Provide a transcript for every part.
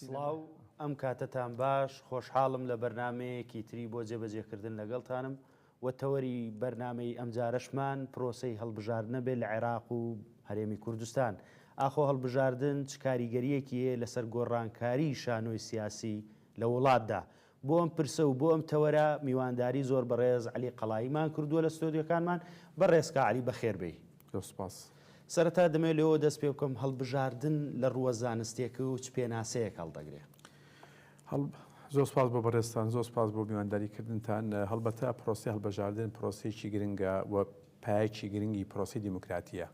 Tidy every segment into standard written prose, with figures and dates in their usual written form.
سڵاو ئەم کاتتان باش خۆشحاڵم لە بەرنمەیەکی تری بۆ جێبەجێکردن لەگەڵتانم وەتەوەری بەرنمەی ئەمجارەشمان پرۆسەی هەڵبژاردنە بێت لە عێراق و هەرێمی کوردستان. ئاخۆ هەڵبژاردن چ کاریگەریەکیە لەسەر گۆڕانکاری شانۆی سیاسی لە وڵاتدا. بۆ ئەم پرسە و بۆ ئەم تەوەرە میوانداری زۆر بەڕێز عەلی قەڵاییمان کردووە لە ستۆدیۆکانمان. بەڕێزکە عەلی بەخێربێی. سپاس. سەرەتا دەمێت لەوە دەست پێ بکەم هەڵبژاردن لە ڕووە زانستیەکە و چ پێناسەیەک هەڵدەگرێ. زۆر سپاس بۆ بەڕێستان، زۆر سپاس بۆ میوانداریکردنتان. هەڵبەتە پرۆسی هەڵبژاردن پرۆسێکی گرنگە و پایەکی گرنگی پرۆسی دیموکراتیە.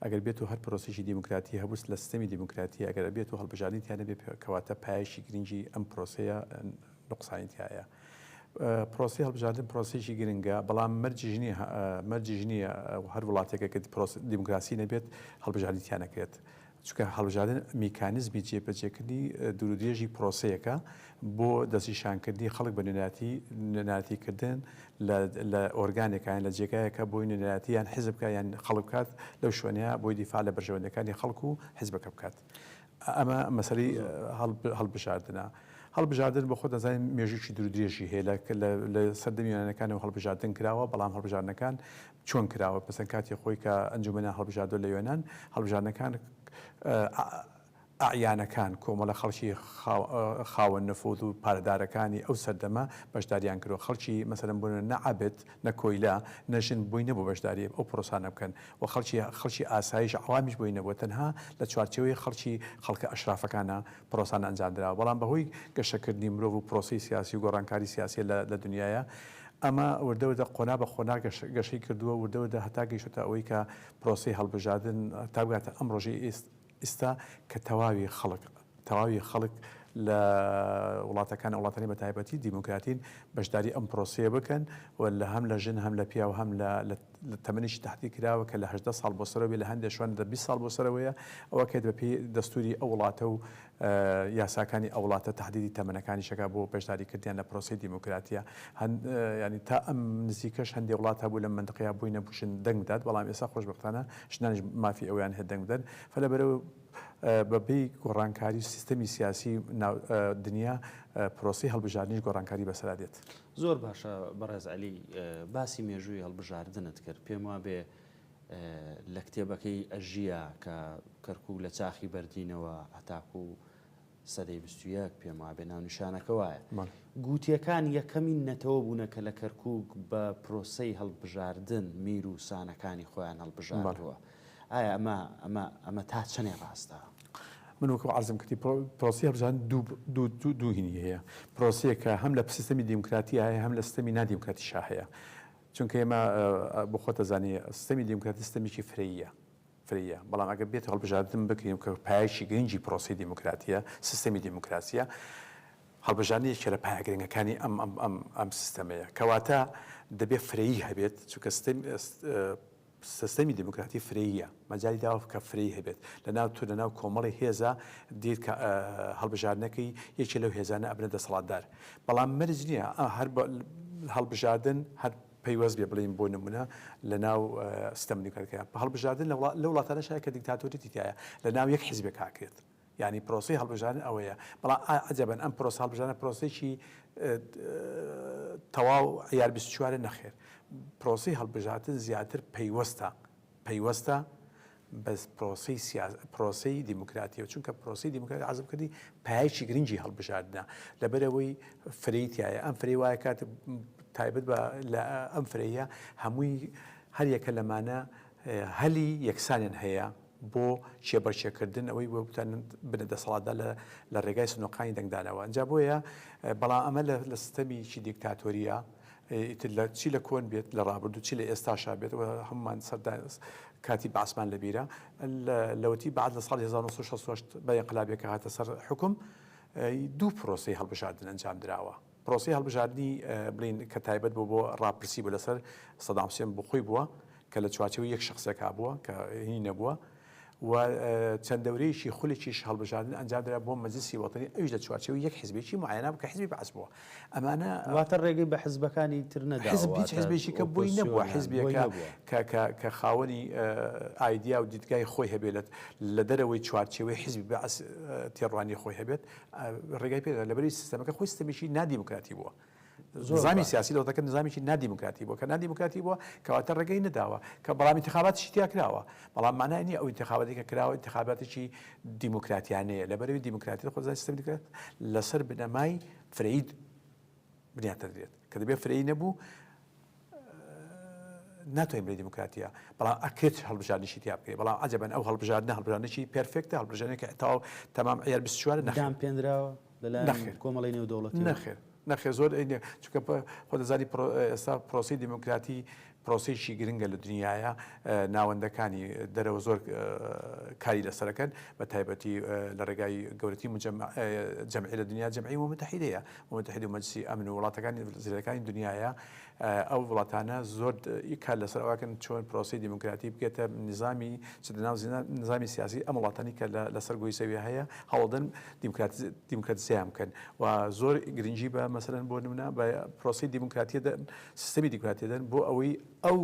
ئەگەر بێت و هەر پرۆسێکی دیموکراتی هەبووست لە سیستەمی دیموکراتی ئەگەر بێت و هەڵبژاردنیان بێت کەواتە پایەکی گرنگی ئەم پرۆسەیە نقصانیتیایە. پرۆسی هەڵبژاردن پرۆسێکی گرنگە، بەڵام مەرجی نییە هەر وڵاتێکە کە دیموکراسی نەبێت هەڵبژاردنیان نەکرێت. چونکە هەڵبژاردن میکانیزمی جێبەجێکردنی دوورودرێژی پرۆسەیەکە بۆ دەستنیشانکردنی خەڵک بە نوێنەتیکردن لە ئۆرگانێکیان لە جێگایەکە بۆی نوێنەتیان حیزبکە یان خەڵک بکات لەو شوێنەیە بۆی دیفاع لە بەرژەوەندەکانی خەڵک و حیزبەکە بکات. ئەمە مەسەلەی هەڵبژاردنە. هەڵبژاردن بە خۆ دەزانین مێژووی دوورودرێژی هەیە لە سەردەمی یۆنانیەکانەوە هەڵبژاردن کراوە، بەڵام هەڵبژاردنەکان چۆن کراوە؟ پسەن کاتی خۆی کە ئەنجومەنە هەڵبژاردن لە یۆنان هەڵبژاردنەکان ئەعیانەکان کۆمەڵە خەڵکی خاوەن نەفوذ و پارەدارەکانی ئەو سەردەمە بەشداریان کردو. خەڵکی مەسەلەن بوون نەعەبێت نەکۆیلا نەژن بووی نەبوو بەشداری ئەو پرۆسانە بکەن و خەڵکی ئاسایش عوامیش بووی نەبووە، تەنها لە چوارچێوەی خەڵکە ئەشرافەکانە پرۆسانە ئەنجامدراوە. بەڵام بەهۆی گەشەکردنی مرۆڤ و پرۆسی سیاسی و گۆڕانکاری سیاسی لە دنیاە ئەمە وردەوەدا قۆنا بە خۆنا گەشەی کردووە، وردەوەدا هەتا گەیشتە ئەوەی کە پرۆسی هەڵبژاردن تا بگاتە ئەم ڕۆژەی ئێستا کە تەواوی خەڵک لە وڵاتەکان وڵاتانی بە تایبەتی دیموکراتین بەشداری ئەم پرۆسەیە بکەن و لە هەم لە ژن هەم لە پیا و هەم لە تەمەنیشی تحتی کراوە کە لە 18 ساڵ بۆ سەرەوەی لە هەندێک شوێن 20 ساڵ بۆ سەرەوەیە ئەوە کێت بەپێی دەستوری ئەو وڵاتە و یاساکانی ئەو وڵاتە تحدیدی تەمەنەکانی شەکە بۆ بەشداریکردیان لە پرۆسی دیموکراتیە. ینی تا ئەم نزیکەش هەندێک وڵات هەبوو لە منطقەیە بووی نەبووشن دەنگ بدات، بەڵام ئێستا خۆشبەختانە ژنانیش مافی ئەویان هەیە دەنگ بدەن. فلەبەرەوە بەبێی گۆڕانکاری سیستەمی سیاسی دنیا پرۆسی هەڵبژاردنیش گۆڕانکاری بەسەرا دێت. زۆر باشە بەڕێز عەلی، باسی مێژووی هەڵبژاردنت کرد. پێم وابێ لە کتێبەکەی ئەژیە کە کەرکووک لە چاخی بەردینەوە هەتاکو و سەدەی 21 پێم وابێ ناونیشانەکە وایە گوتیەکان یەکەمین نەتەوە بوونەکە لە کەرکووک بە پرۆسەی هەڵبژاردن میر و سانەکانی خۆیان هەڵبژاردووە. ئایا ئەمە تا چەنێ ڕاستە؟ من وەکو عەرزم کردی پرۆسی هەڵبژاردن دوو هینی هەیە. پرۆسەیەکە هەم لە سیستەمی دیموکراتی هەیە هەم لە سیستەمی نادیموکراتیشا هەیە. چونکە ئێمە بۆ خۆت دەزانی سیستەمی دیموکراتی سیستەمێکی فرەیە، بەڵام ئەگەر بێت هەڵبژاردن بکرین کە پایەکی گرنگی پرۆسی دیموکراتیە سیستەمی دیموکراسیە، هەڵبژاردنێکی لە پایە گرنگەکانی ئەم سیستەمەیە. کەواتە دەبێت فرەیی هەبێت، چونکە سیستەمی دیموکراتی فرەیە، مەجای داوە کە فرەیی هەبێت. لەناو کۆمەڵی هێزە دیت کە هەڵبژاردنەکەی یەکێ لەو هێزانە ئەبنە دەسەڵاتدار. بەڵام مەرج نییە هەر هەڵبژاردن هەر پەیوەست بێ بڵین بۆ نمونە لە ناو سیستەم دیموکراتیە. هەڵبژاردن لە وڵاتانەشایە کە دیکتاتۆریەتی تایە لە ناو یەک حیزبێک هاکرێت. یعنی پرۆسی هەڵبژاردن ئەوەیە. بەڵام عەجەبەن ئەم پرۆسە هەڵبژاردنە پرۆسێکی تەواو یار 24 نەخێر. پرۆسی هەڵبژاردن زیاتر پەیوەستە بەس پرۆسەی دیموکراتیە، چونکە پرۆسی دیموکراتی عەزم کردی پایەکی گرنگی هەڵبژاردنە لەبەرەوەی فرەیتایە. ئەم فرەی وایە کات تایبەت بە لە ئەم فرەیە هەمووی هەر یەکە لەمانە هەلی یەکسانیان هەیە بۆ چێبەرچێکردن ئەوەی بتان بنە دەسەڵاتدا لە ڕێگای سنووقانی دەنگدانەوە. ئەنجا بۆیە بەڵام ئەمە لە سیستەمیکی دیکتاتۆریە چی لە کۆن بێت لە ڕابردوو چی لە ئێستاشا بێت هەمومان کاتی باسمان لەبیرە لەوەتی بعد لە ساڵی 1960 بە ئینقلابێکە هاتە سەر حکم دوو پرۆسی هەڵبژاردن ئەنجام دراوە. پرۆسی هەڵبژاردننی بڵین کە تایبەت بۆ ڕاپرسی بوو لەسەر سەدام حوسێن بۆ خۆی بووە کە لە چوارچەوەی یەک شخصێکا بووە کە هی نەبووە و چەند دەورەیەکی خولێکیش هەڵبژاردن ئەنجام درا بۆ مەجلیسی وەتانی ئەوش لە چوارچەوەی یەک حیزبێکی معینە بکە حیزبی بەعەس بووە ئەمانە واتە ڕێگەی بە حیزبەکانی تر نەدا حیزب هیچ حیزبێکی کە بووی نەبووە حیزبێکە کە خاوەنی ئایدیا و دیدگای خۆی هەبێت لە دەرەوەی چوارچەوەی حیزبی بەعەس تێڕوانی خۆی هەبێت ڕێگای پێدا لەبەری سیستەمەکە خۆی سیستەمێکی نادیموکراتی بووە نظامی سیاسی لەوەکە نظامی نادیموکراتی بووە کە نادیموکراتی بووە کەواتە ڕێگەی نەداوە کە بەڵام انتخاباتیشی تیا کراوە بەڵام مانای نییە ئەو انتخاباتی کە کراوە انتخاباتێکی دیموکراتیانەیە لەبەرەوەی دیموکراتی خۆزای سیستەمی دیموکرات لەسەر بنەمای فرەید بنیاتە دێت کە دەبێت فرەی نەبوو ناتوانین بڵێ دیموکراتیە بەڵام ئەکرێت هەڵبژاردنیشی تیا بکەیت بەڵام عەجەبەن ئەو هەڵبژاردنێکی پێرفێکتە هەڵبژاردنێکی تەواو تەمام عیار 24 دام پێنراوە لەلایەن کۆمەڵی نێودەوڵەتی نەخێر زۆر چونکە خۆ دەزانی ئێستا پرۆسی دیموکراتی پرۆسیشی گرنگە لە دنیاە ناوەندەکانی دەرەوە زۆر کاری لەسەرەکەن بە تایبەتی لە ڕێگای گەورەتی جەمعی لە دنیا جەمعی متحیدەیە متحید و مەجلیسی ئەمن و وڵاتەکانی زیرەکانی دنیاە ئەو وڵاتانە زۆر کار لەسەر ئەوکەن چۆن پرۆسی دیموکراتی بکێتە نظامی نظامی سیاسی ئەم وڵاتانی کە لەسەر گۆی سەویە هەیە هەوڵدن دیموکراتیزیان بکەن و زۆر گرنگی بە مەسەلەن بۆ نمونە بە پرۆسی دیموکراتی سیستەمی دیموکراتی دەن بۆ ئەوەی ئەو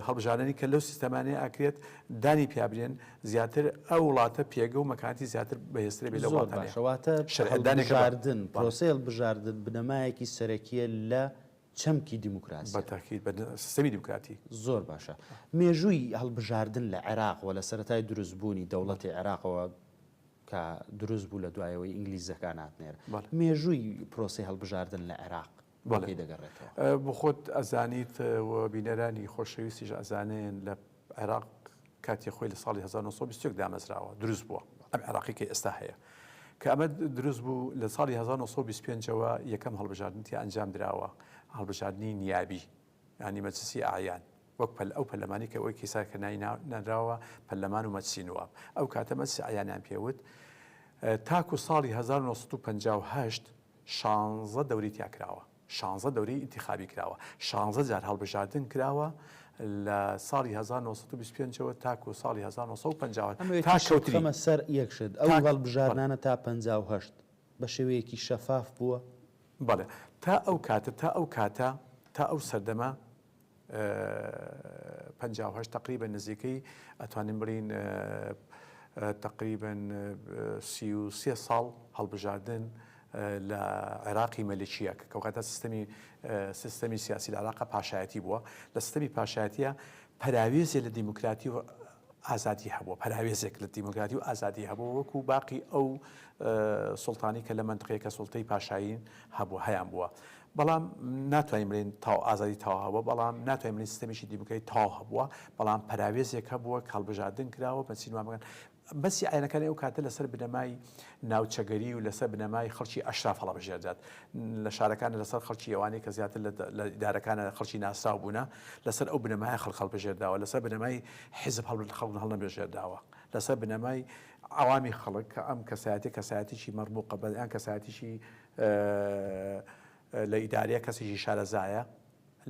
هەڵبژاردننی کە لەو سیستەمانەیە ئاکرێت دانی پیابرێن زیاتر ئەو وڵاتە پێگە و مەکانتی زیاتر بەهێسترە بێت لە وڵاتانەوەتە هەڵبژاردن پرۆسی هەڵبژاردن بنەمایەکی سەرەکیە لە چەمکی دیموکراسی بەتاکید بە سیستەمی دیموکراتی زۆر باشە مێژووی هەڵبژاردن لە عێراقەوە لە سەرەتای دروستبوونی دەوڵەتی عێراقەوە کە دروست بوو لە دوایەوەی ئینگلیزەکان هاتنێرە مێژووی پرۆسی هەڵبژاردن لە عێراق بەڵێ دەگەڕێتەوە بۆ خۆت ئەزانیت و بینەرانی خۆشەویستیش ئەزانێن لە عێراق کاتی خۆی لە ساڵی 1920 دامەزراوە دروست بووە ئەم عێراقی کە ئێستا هەیە کە ئەمە دروست بوو لە ساڵی 1925ەوە یەکەم هەڵبژاردنی ئەنجام درراوە هەڵبژاردننی نیابی ینی مەجلیسی ئایان وەک ئەو پەرلەمانی کە ئەوەی کیسا کە نراوە پەرلەمان و مەجلیسی نواب ئەو کاتە مەجلیسی ئایانیان پێوت تاکو ساڵی 1950 16 دەوری تیا کراوە 16 دەوری انتخابی کراوە 16 جار هەڵبژاردن کراوە لە ساڵی 1925ەوە تاکو ساڵی 1950 تا کەوتمە سەر یەکشت ئەو هەڵبژاردنانە تا 58 بە شێوەیەکی شەفاف بووە بەڵێ تا ئەو کاتە تا ئەو سەردەمە 58 تقریبا نزیکەی ئەتوانین بڵین تقریبا 33 ساڵ هەڵبژاردن لە عێراقی مەلکیە کە کەواتە سیستەمی سیاسی لە عێراق پاشایەتی بووە لە سیستەمی پاشایەتیە پەراوێزێ لە دیموکراتی و ئازادی هەبووە پەراوێزێک لە دیموکراتی و ئازادی هەبوو وەکو باقی ئەو سوڵتانی کە لە منطقەیە کە سوڵتەی پاشایین هەبوو هەیان بووە بەڵام ناتوانین بڵێن تاو ئازادی تاو هەبووە بەڵام ناتوانین بڵێن سیستەمیشی دیموکراتی تاو هەبووە بەڵام پەراوێزێک هەبووە کە هەڵبژاردن کراوە بە چینوامەکان بەسی ئاینەکانی ئەو کاتە لەسەر بنەمای ناوچەگەری و لەسەر بنەمای خەڵکی ئەشراف هەڵبژێردات لە شارەکان لەسەر خەڵکی ئەوانەی کە زیاتر لە ئیدارەکانە خەڵکی ناسراو بوونە لەسەر ئەو بنەمای خەڵک هەڵبژێرداوە لەسەر بنەمای حیزب خەڵک هەڵنەبژێرداوە لەسەر بنەمای ئەوامی خەڵک کە ئەم کەسایەتێکی مەرموقە بەیان کەسایەتیشی لە ئیدارەیە کەسێکی شارەزایە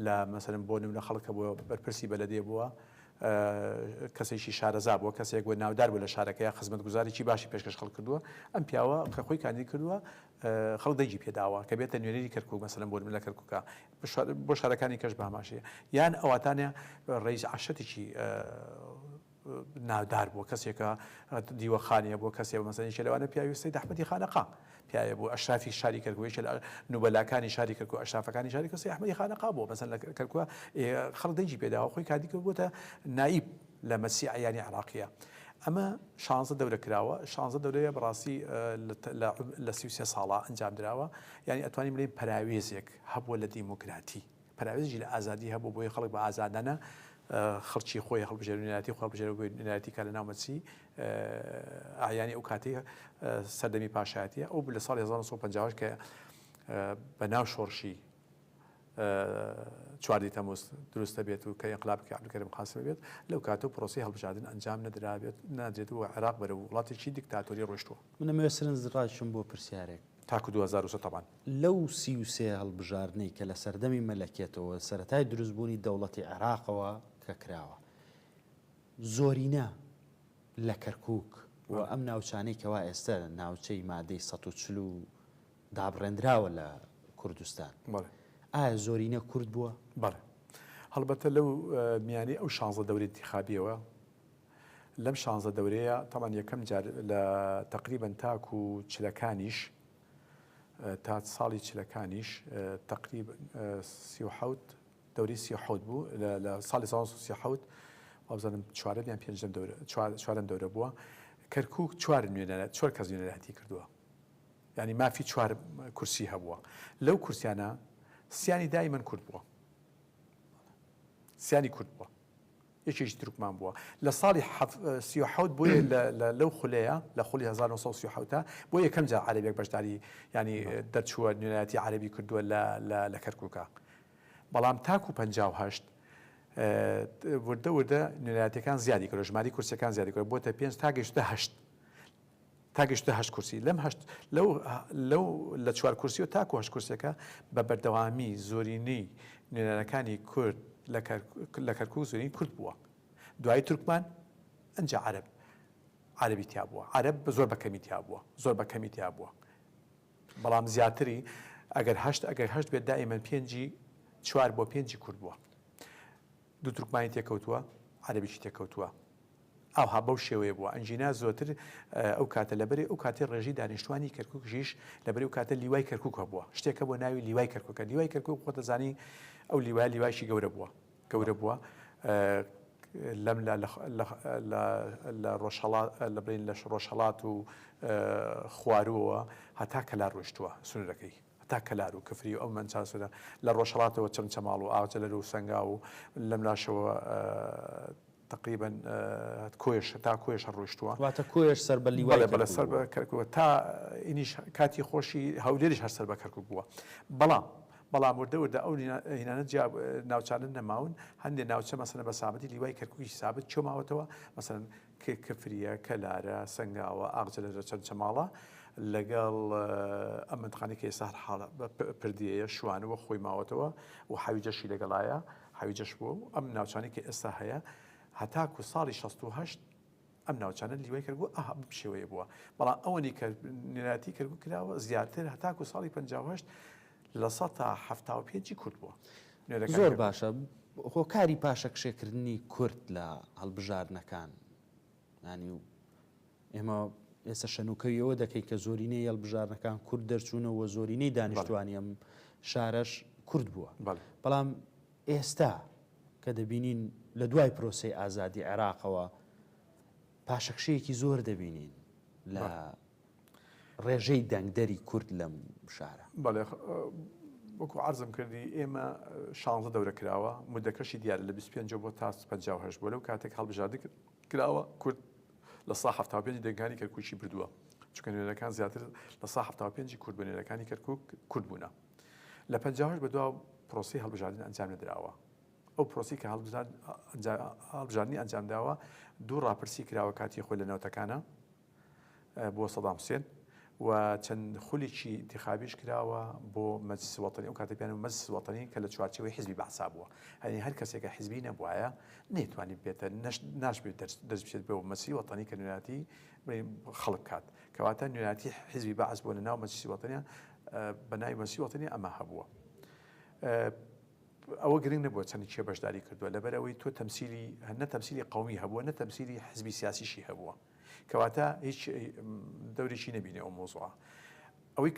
لە مەسەلەن بۆ نمونە خەڵکە بۆ بەرپرسی بەلەدێ بووە کەسێکی شارەزا بووە کەسێک بۆ ناودار بوو لە شارەکەی خزمەتگوزاریی باشی پێشکەش خەڵک کردووە ئەم پیاوە کە خۆی کاندید کردووە خەڵک دەیجی پێداوە کە بێتە نوێنەری کەرکووک مەسەلەن بۆ لە کەرکووکە بۆ شارەکانی کەش باماشەیە یان ئەواتانە ڕێیز عەشەتێکی ناودار بووە کەسێکە دیوەخانیە بۆ کەسێک مەسەلەن لەوانە پیاویستی دەحمەدی خانەقا پیاە بوو ئەشرافی شاری کەرکوویش لە نوبەلاکانی شاری کەرکوو ئەشرافەکانی شاری کەسی ئەحمەدی خانەقا بووە مەسەلەن لە کەرکووە خەڵک دەیجی پێداوە خۆی کاندید کرد بووتە نائیب لە مەجلیسی ئایانی عێراقیە ئەمە 16 دەورە کراوە 16 دەورەیە بەڕاستی لە 33 ساڵە ئەنجام درراوە یعنی ئەتوانین بڵێن پەراوێزێک هەبووە لە دیموکراتی پەراوێزی لە ئازادی هەبوو بۆی خەڵک بە ئازادانە خەڵکی خۆی هەڵبژێرنێتی خۆ هەڵبژێرنێتی کە لە ناومەچی ئایانی ئەو کاتەی سەردەمی پاشایەتیە ئەو لە ساڵی 1950 کە بە ناو شۆڕشی چواردی تەموز دروستە بێت و کە ئینقلابی عەبدولکەریم قاسم بێت لەو کاتە پرۆسی هەڵبژاردن ئەنجام نادرێت و عێراق بەرەو وڵاتێکی دیکتاتۆری ڕۆیشتووە منەمەوێت سەرنجڕاشم بۆ پرسیارێک تاکو 2003 طبعا لەو 33 هەڵبژاردنەی کە لە سەردەمی مەلەکێتەوە سەرەتای دروستبوونی دەوڵەتی عێراقەوە کە کراوە زۆرینە لە کەرکووک و ئەم ناوچانەی کەوا ئێستا ناوچەی مادەی 140 دابڕێنراوە لە کوردستان ئایا زۆرینە کورد بووە؟ بەڵێ هەڵبەتە لەو میانی ئەو 16 دەورەی انتخابیەوە لەم 16 دەورەیە تاوان یەکەم جار لە تقریبا تاکو چلەکانیش تا ساڵی چلەکانیش تقریبا 37 دەوری 37 بوو لە ساڵی 1930 وابزانم چوارەم یان پێنجەم چوارەم دەورە بووە کەرکووک چوار کەس نوێنەراتی کردووە ینی مافی 4 کورسی هەبووە لەو کورسیانە سیانی دایمەن کورد بووە سیانی کورد بووە یەکێکی تورکمان بووە لە ساڵی 37 بۆیە لەو خولەیە لە خولی 1930 بۆ یەکەم جار عەرەبێک بەشداری ینی دەرچووە نوێنەراتی عەرەبی کردووە لە کەرکووکە بەڵام تاکو 58 وردە نوێنەراتیەکان زیادی کرد ژماری کورسەکان زیادی کرد بۆتە 5 تا گەیشتە 8 کورسی لەم لەو لە 4 کورسی و تاکو 8 کورسەکە بە بەردەوامی زۆرینەی نوێنەرەکانی کورد لە کەرکووک زۆرینی کورد بووە دوای تورکمان ئەنجا عەرەبی تیا بووە عەرەب زۆر بەکەمی تیا بووە بەڵام زیاتری ئەگەر هەشت بێت دائیمەن 4 بۆ 5 کورد بووە دوو تورکمانی تێکەوتووە عەرەبیشی تێکەوتووە ئەوها بەو شێوەیە بووە ئەنجینا زۆرتر ئەو کاتە لەبەرێ ئەو کاتی ڕێژی دانیشتوانی کەرکووکیش لەبەرێ و کاتە لیوای کەرکووکە بووە شتێکە بۆ ناوی لیوای کەرکووکە لیوای کەرکووک خۆتەزانی ئەو لیوایشی گەورە بووە لەم لە ڕۆژهەڵات و خواروەوە هەتا کەلار ڕۆیشتووە سنوورەکەی هەتا کەلار و کفری و ئەو منچاسەدا لە ڕۆژهەڵاتەوە چەمچەماڵ و ئاجەلەر و سەنگا و لەم لاشەوە تقریبا تا کۆیش ڕۆیشتووە واتە کۆیش سەر بە لیوای بەڵێ سەر بە کەرکووک تا ئینیش کاتی خۆشی هەولێریش هەر سەر بە کەرکووک بووە بەڵام وردە ئەو هینانە ناوچانە نەماون هەندێک ناوچە مەسەلەن بە سابەتی لیوای کەرکووکی سابت چۆماوەتەوە مەسەلەن کفریە کەلارە سەنگاوە ئاغجلە چەند چەماڵە لەگەڵ ئەم منتخانی کە ئێستا حاڵە پردیەیە شوانەوە خۆی ماوەتەوە و حەویجەشی لەگەڵایە حەویجەش بووە و ئەم ناوچانی کە ئێستا هەیە هەتاکو ساڵی 68 ئەم ناوچانە لیوای کەرکووک بم شێوەیە بووە بەڵام ئەوەنی کە نوێنەراتی کەرکووک کراوە زیاتر هەتاکو ساڵی 58 لە 175 کورد بووە زۆر باشە هۆکاری پاشەکشێکردنی کورد لە هەڵبژاردنەکان ینی و ئێمە ئێستا شەنوکەویەوە دەکەی کە زۆرینەی هەڵبژاردنەکان کورد دەرچوونەوە زۆرینەی دانیشتوانی ئەم شارەش کورد بووە بەڵام ئێستا کە دەبینین لە دوای پرۆسەی ئازادی عێراقەوە پاشەکشەیەکی زۆر دەبینین لە ڕێژەی دەنگدەری کورد لەم شارە بەڵێ وەکو عەرزم کردی ئێمە 16 دەورە کراوە مودەکەشی دیارە لە 25 بۆ تا 58 بۆ لەو کاتێک هەڵبژاردن کراوە کورد لە 75 دەنگانی کەرکووکی بردووە چونکە نوێنەرەکان زیاتر لە 75 کورد بە نوێنەرەکانی کەرکووک کورد بوونە لە 58 بەدوا پرۆسی هەڵبژاردن ئەنجام نەدراوە ئەو پرۆسی کە هەڵبژاردننی ئەنجام داوە دوو ڕاپرسی کراوە کاتی خۆی لە نەوتەکانە بۆ سەدام حوسێن و چەند خولێکی انتخابیش کراوە بۆ مەجلیس وەتەنی ئەو کاتە پێیان مەجلیس وەتەنی کە لە چوارچێوەی حیزبی بەعسا بووە هەنی هەر کەسێکە حیزبی نەبووایە نەیتوانی بێتە ناشبێت دەست بچێت بێ مەجلیسی وەتەنی کە نوێنەراتی خەڵک کات کەواتە نوێنەراتی حیزبی بەعس بۆ لە ناو مەجلیسی وەتەنیە بە ناوی مەجلیسی وەتەنی ئەمە هەبووە ئەوە گرنگ نەبووە چەندی چێ بەشداری کردووە لەبەرەوەی تۆ تەمسیلی نە تەمسیلی قەومی هەبووە نە تەمسیلی حیزبی سیاسیشی هەبووە کەواتە هیچ دەورێکی نەبینێ ئەو مۆزوعە ئەوەی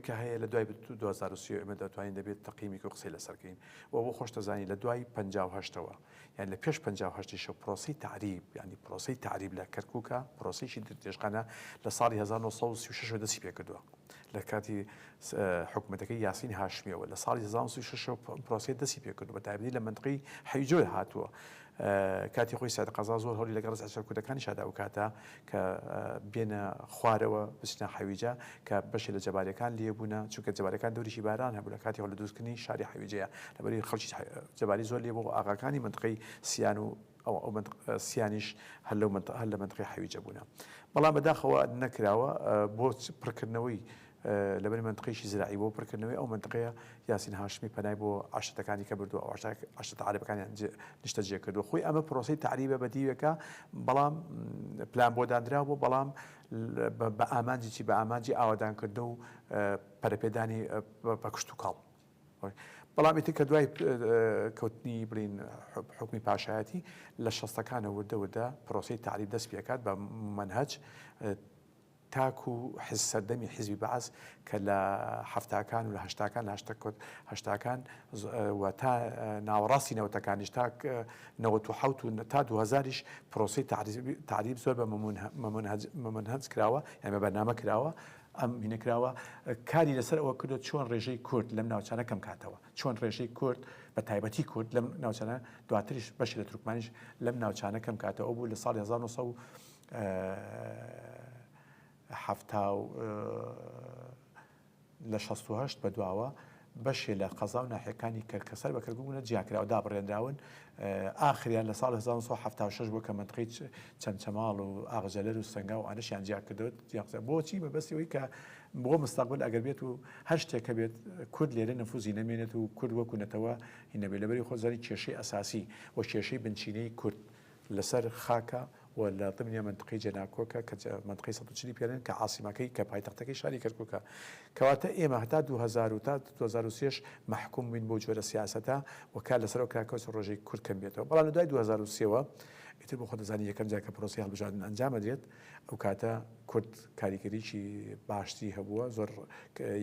کە هەیە لە دوای 2030 ئێمە دەتوانین دەبێت تەقییمی و قسەی لەسەرکەین و بۆ خۆش دەزانی لە دوای 58ەوە یان لە پێش 58 پرۆسی تعریب ینی پرۆسی تعریب لە کەرکووکە پرۆسیشی درێژخانە لە ساڵی 1936 دەستی پێ کردووە لە کاتی حکوومەتەکەی یاسین هاشمیەوە لە ساڵی 1936 پرۆسی دەستی پێ کردو بە تایبەتی لە منطقەی حەیجۆ هاتووە کاتی خۆی سەعید قەزا زۆر هەوڵی لەگەڵ ڕێز کوردەکانی شادا و کاتە کە بێنە خوارەوە بچنە حەویجە کە بەشی لە جەبارەکان لێبوونە چونکە جەبارەکان دەوریشی باران هەبوو لە کاتی هەوڵ لە دروستکردنی شاری حەویجەیە لەبەری خەڵکی جەباری زۆر لێبوو ئاغاکانی منطقەی سیان و ئەو سیانیش هەر لە منطقەی حەویجە بوونە بەڵام بەداخەوە نەکراوە بۆ پڕکردنەوەی لەبەر منطقەیەکی زراعی بۆ پڕکردنەوەی ئەو منطقەیە یاسین هاشمی پەنای بۆ عاشتەکانی کە بردووە ئەو عاشتە عارەبەکانیان نیشتە جێ کردو خۆی ئەمە پرۆسی تعریبە بەدیوەکە بەڵام پلان بۆ دانراوە بۆ بەڵام بە ئامانجی چی بە ئامانجی ئاوادانکردن و پەرەپێدانی بە کشت و کاڵ بەڵام ئیتر کە دوای کەوتنی بڵین حکمی پاشایەتی لە شەستەکانە وردە پرۆسی تعریب دەست پێکات بە منهەج تاکو سەردەمی حیزبی بەعز کە لە هەفتاکان و لە هەشتاکان لە هەشتاکان و تا ناوەڕاستی نەوتەکانیش تا 1970 و تا 2000ش پرۆسی تعریب زۆر بە مەمەنهەج کراوە یعنی بە بەرنامە کراوە ئەم هینەکراوە کاری لەسەر ئەوە کردو چۆن ڕێژەی کورد لەم ناوچانە کەم کاتەوە چۆن ڕێژەی کورد بە تایبەتی کورد لەم ناوچانە دواتریش بەشی لە تورکمانیش لەم ناوچانە کەم کاتەوە بوو لە ساڵی 1970 بە دواوە بەشێ لە قەزا و ناحیەکانی کەرکەسەر بە کەرکووک جیاکراوە دابڕێنراون ئاخریان لە ساڵ 1976 بۆ کە منطقەی چەمچەماڵ و ئاغجەلەر و سەنگا و ئانەشیان جیا کردوت بۆچی بەبەستەوەی کە بۆ مستەقبل ئەگەر بێت و هەر شتێکە بێت کورد لێرە نەفوزی نەمێنێت و کورد وەکوونەتەوە هینەبێ لەبەری خۆزاری کێشەی ئەساسی و کێشەی بنچینەی کورد لەسەر خاکە و لە ضمنیا منطقەی جەناکۆکە کە منطقەی 140 پێڵێن کە عاسیمەکەی کە پایتەختەکەی شاری کەرکووکە کەواتە ئێمە هەتا 2000 و تا 2003 محکوم بووین بۆ جۆرە سیاسەتە و کار لەسەرەوە کراکەوە ڕۆژەی کورد کەم بێتەوە بەڵام لە دوای 2003ەوە ئیتر بۆ خۆ دەزانی یەکەم جار کە پرۆسی هەڵبژاردن ئەنجامە دێت ئەو کاتە کورد کاریگەریی باشتی هەبووە زۆر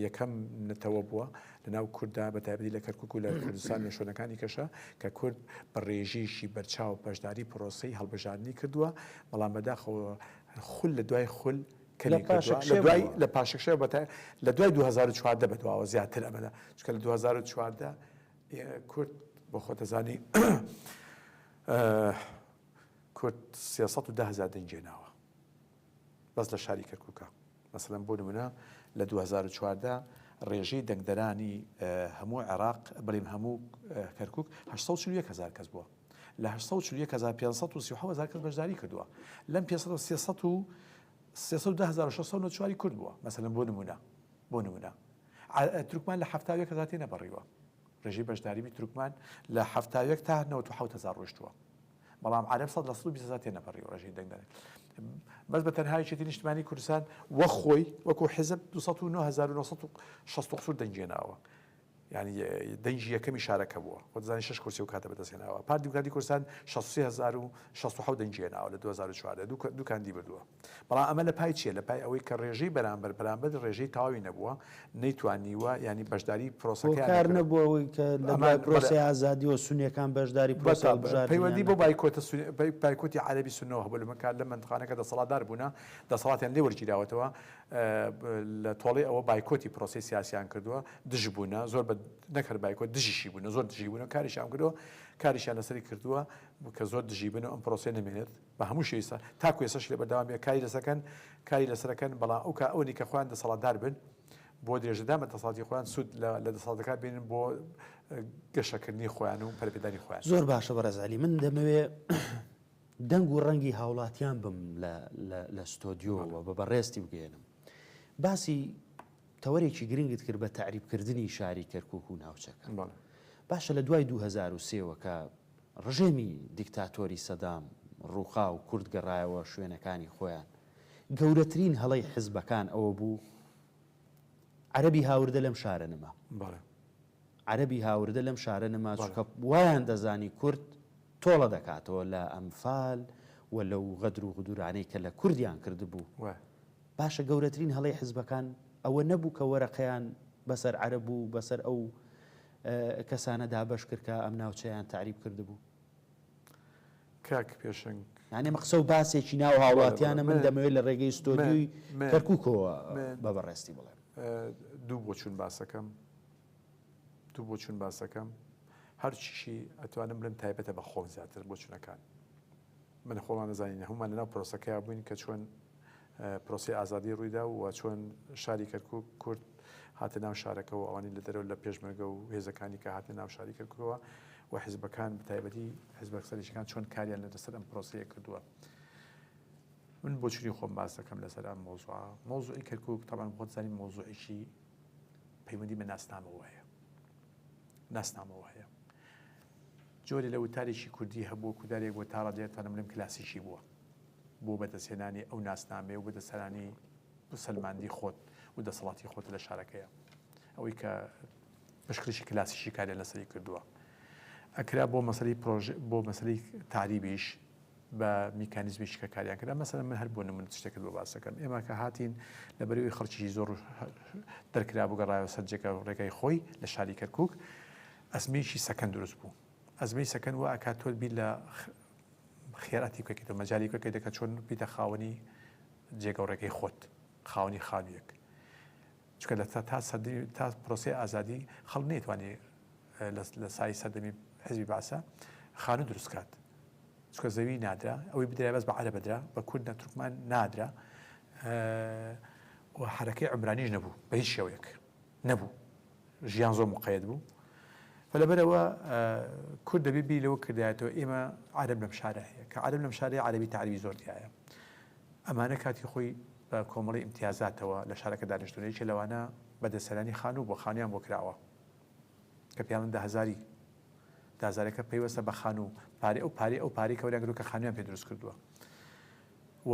یەکەم نەتەوە بووە لەناو کووردا بە تایبەتی لە کەرکووک و لە کوردستان نێشۆنەکانی کەشە کە کورد بە ڕێژیشی بەرچاو بەشداری پرۆسەی هەڵبژاردننی کردووە بەڵام بەداخەوە خول لە دوای خول لە پاشەکشە لە دوای 2014 بەدواوە زیاتر ئەمەدا چکە لە 2014 کورد بۆ خۆ دەزانی کورد 310,000 دەنگێناوە بەس لە شاری کەرکووکە مەسەڵەن بۆ نمونە لە 2014 ڕێژەی دەنگدەرانی هەموو عێراق بڵێم هەموو کەرکووک 841,000 کەس بووە لە 841,537 کەس بەشداری کردووە لەم 310,694 کورد بووە مەسەڵەن بۆ نمونە تورکمان لە 71,000 تێ نەبڕیوە ڕێژەی بەشداریبی تورکمان لە 71 تا 97,000 ڕۆشتووە بەڵام عەرەب 120,000 تێ نەبڕیوە ڕێژەی دەنگدەرێت بەس بە تەنهایەتی نیشتمانی کوردستان وەخۆی وەکو حیزب 209,960 دەنگێناوە یعنی دەنجی یەکەمی شارەکە بووە خۆدزانی 6 کورسی و کاتە بەدەستێناوە پارتی دیموکراتی کوردستان 63,067 دەنگێناوە لە 2014 دوو کاندی بردووە بەڵام ئەمە لە پای چیە لە پای ئەوەی کە ڕێژەی بەرامبەر ڕێژەی تەواوی نەبووە نەیتوانیوە ینی بەشداری پرۆسەکە کار نەبووەوەی کە لە پرۆسی ئازادی و سونیەکان بەشداری پەیوەندی بۆ بایکۆتی عەرەبی سونەوە هەبوو لە منکار لە منطقانەکە دەسەڵاتدار بوونە دەسەڵاتیان لێ وەرگیراوەتەوە لە تۆڵی ئەوە بایکۆتی پرۆسی سیاسیان کردووە دژ بوونە زۆر بە نەکرد بایکۆت دژیشی بوون زۆر دژی بوون کاریشیان کردەوە کاریشیان لەسەری کردووە کە زۆر دژی بن ئەم پرۆسێ نمێنێت بە هەموو شێستا تاکو ێسەش لە بەردەوامیە کاری لەسەرەکەن بەڵام ئەوەی کە خۆیان دەسەڵاتدار بن بۆ درێژەدا بە دەسەڵاتی خۆیان سوود لە دەسەڵاتەکان بینن بۆ گەشەکردنی خۆیان و پەرپێدانی خۆیان زۆر باشە بەڕێزعەلی من دەمەوێت دەنگ و ڕەنگی هاوڵاتیان بم لە ستۆدیۆوە بە بەڕێستی بگەێنم باسی تەوەرێکی گرنگت کرد بە تعریبکردنی شاری کەرکووک و ناوچەکە باشە لە دوای 2003 کە ڕژێمی دیکتاتۆری سەدام ڕووخا و کورد گەڕایەوە شوێنەکانی خۆیان گەورەترین هەڵەی حیزبەکان ئەوە بوو عەرەبی هاوردە لەم شارە نەما عەرەبی هاوردە لەم شارە نەما چونکە وایان دەزانی کورد تۆڵە دەکاتەوە لە ئەمفال و لەو غەدر و غدورانەی کە لە کوردیان کردبوو باشە گەورەترین هەڵەی حیزبەکان ئەوە نەبوو کە وەرەقەیان بەسەر عەرەب و بەسەر ئەو کەسانە دابەش کرد کە ئەم ناوچەیان تعریب کردبوو کاک پێشنگ یعنی مەقسە و باسێکی ناو هاوڵاتیانە من دەمەوێت لە ڕێگەی ستۆدیۆی کەرکووکەوە بە بەڕێستی بڵێم دوو بۆ چوون باسەکەم هەر چیشی ئەتوانم لەم تایبەتە بە خۆم زیاتر بۆ چوونەکان من خۆمان نەزانین هەمومان لەناو پرۆسەکەی بووین کە چۆن پرۆسی ئازادی ڕوویدا و چۆن شاری کەرکووک کورد هاتە ناو شارەکەەوە ئەوانی لە دەرەوە لە پێشمەرگە و هێزەکانی کە هاتە ناو شاری کەرکووکەوە و حیزبەکان بە تایبەتی حیزبە سەرۆکیەکان چۆن کاریان لەدەسەر ئەم پرۆسەیە کردووە من بۆچووی خۆم باس دەکەم لەسەر ئەم مۆزوعی کەرکووک تەمان بۆ زانی مۆزوعیشی پەیوەندی بە ناسنامەوە هەیە ناسنامەوە هەیە جۆری لە وتارێکی کوردی هەبوو کودارێک بۆ تا ڕادێتوانم لەم کلاسیشی بووە بۆ بەدەستهێنانی ئەو ناسنامێ و بەدەسەرانی سلماندی خۆت و دەسەڵاتی خۆت لە شارەکەیە ئەوەی کە بەشکریشی کلاسیشی کارێن لەسەری کردووە ئەکرا بۆ مەسەلەی تعریبیش بە میکانیزمیش کە کاریان کرد مەسەلەن من هەر بۆ نمونە شتێکت بۆ باس دەکەم ئێمە کە هاتین لەبەرەوەی خەڵکی زۆر دەرکرا بوو گەڕایەوە سەر جێگە ڕێگای خۆی لە شاری کەرکووک ئەزمەیەکی سەکەن دروست بوو ئەزمەی سەکەن وە ئەکات تۆ بیر لە خێراتی بکەیتەوە مەجای بکەیت دەکە چۆن بیتە خاوەنی جێگە و ڕێگەی خۆت خاوەنی خانوویەک چکە لە تا پرۆسی ئازادی خەڵک نەیتوانێت لە سای سەردەمی حزبی باسە خانوو دروستکات چکە زەوی نادرا ئەوەی بدرای بەس بە عەرە بدرا بە کورد نە تورکمان نادرا و حرەکەی عمرانیش نەبوو بە هیچ شێوەیەک نەبوو ژیان زۆر مقەیەد بوو فلەبەرەوە کورد دەبێ بیر لەوە کردایەتەوە ئێمە عەرەب لەم شارە هەیە کە عەرەب لەم شارەیە عەرەبی تعریبی زۆر دیایە ئەمانە کاتی خۆی بە کۆمەڵی ئیمتیازاتەوە لە شارەکە دانیشتوونەیەکی لەوانە بەدەسەرانی خانوو بۆ خانویان بۆ کراوە کە پیان دازارەکە پێیوەستە بە خانوو ئەو پارەی کەوریان کردو کە خانویان پێ دروست کردووە و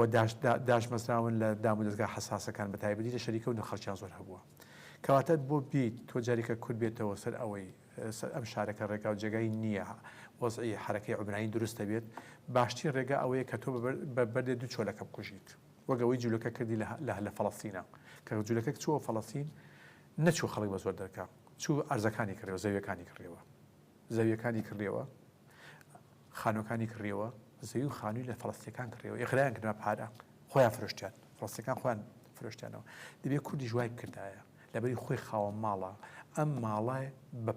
داشمەزراون لە دام و دەستگا حساسەکان بە تایبەتی لە شەریکە و خەڵکیان زۆر هەبووە کەواتە بۆ بیت تۆ جارێکە کورد بێتەوە سەر ئەوەی ئەم شارەکە ڕێگا و جێگای نییە وەزعی حرەکەی عمرانی دروستە بێت باشترین ڕێگا ئەوەیە کە تۆ بەردێ دوو چۆلەکە بکوژیت وەگەوەی جوولەکە کردی لە فەڵەستینە کە جوولەکە چووە فەڵەستین نەچوو خەڵک بە زۆر دەرکا چوو ئەرزەکانی کڕێەوە زەویەکانی کڕێەوە خانوەکانی کڕێەوە زەوی و خانووی لە فەڵەستیەکان کڕێەوە یەخرایان کردنە پارە خۆیان فرۆشتیان فەڵەستیەکان خۆیان فرۆشتیانەوە دەبێت کوردی ژوای کردایە لەبەری خۆی خاوە ماڵە ئەم ماڵای بە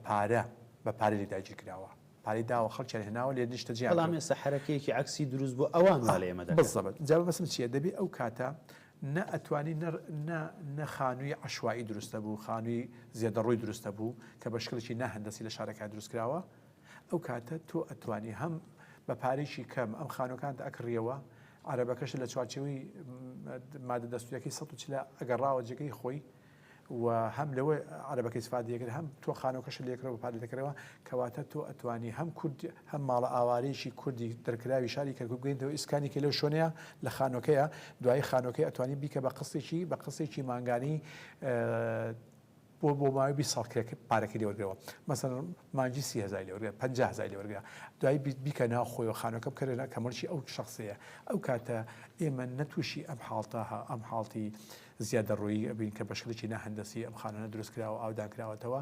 پارە لێداگیر کراوە پارەی داوە خەڵکیان هێناوە لێ نیشتە جیان بەڵام ئێستا حرەکەیەکی عەکسی دروست بوو ئەوان وا لە ئێمە دەکەن بەڵزەبەت جواب بەسم چییە دەبێت ئەو کاتە نە ئەتوانی نە خانووی عەشوایی دروستە بوو خانووی زیێدەڕۆی دروستە بوو کە بە شکلێکی ناهەندەسی لە شارەکە دروستکراوە ئەو کاتە تۆ ئەتوانی هەم بە پارێکی کەم ئەم خانوەکانت ئەکڕیەوە عەرەبەکەش لە چوارچێوەی مادە دەستوریەکەی 140 ئەگەڕاوە جێگەی خۆی و هەم لەوە عەرەبەکەی استفادەیەکرد هەم تۆ خانوەکەش لێکرەوە پارێ دەکرەوە کەواتە تۆ ئەتوانی هەم کورد هەم ماڵە ئاوارەیەکی کوردی دەرکراوی شاری کەرکووک بگەینەوە ئیسکانێکی لەو شوێنەیە لە خانوەکەیە دوای خانوەکەی ئەتوانی بیکە بە قسێکی مانگانی بۆ ماوەی 20 ساڵ پارەکەی لێوەرگرەوە مەسەڵەن مانگی 30,000 لێوەرگرا 50,000 لێوەرگرا دوای بیکە ناو خۆی و خانوەکە بکەرێنە کەمەڵکی ئەو شخصەیە ئەو کاتە ئێمە نەتووشی ئەم حاڵتی زیادەڕۆیی ئەبین کە بەشکلێکی ناهەندەسی ئەم خانانە دروستکراوە ئاودانکراوەتەوە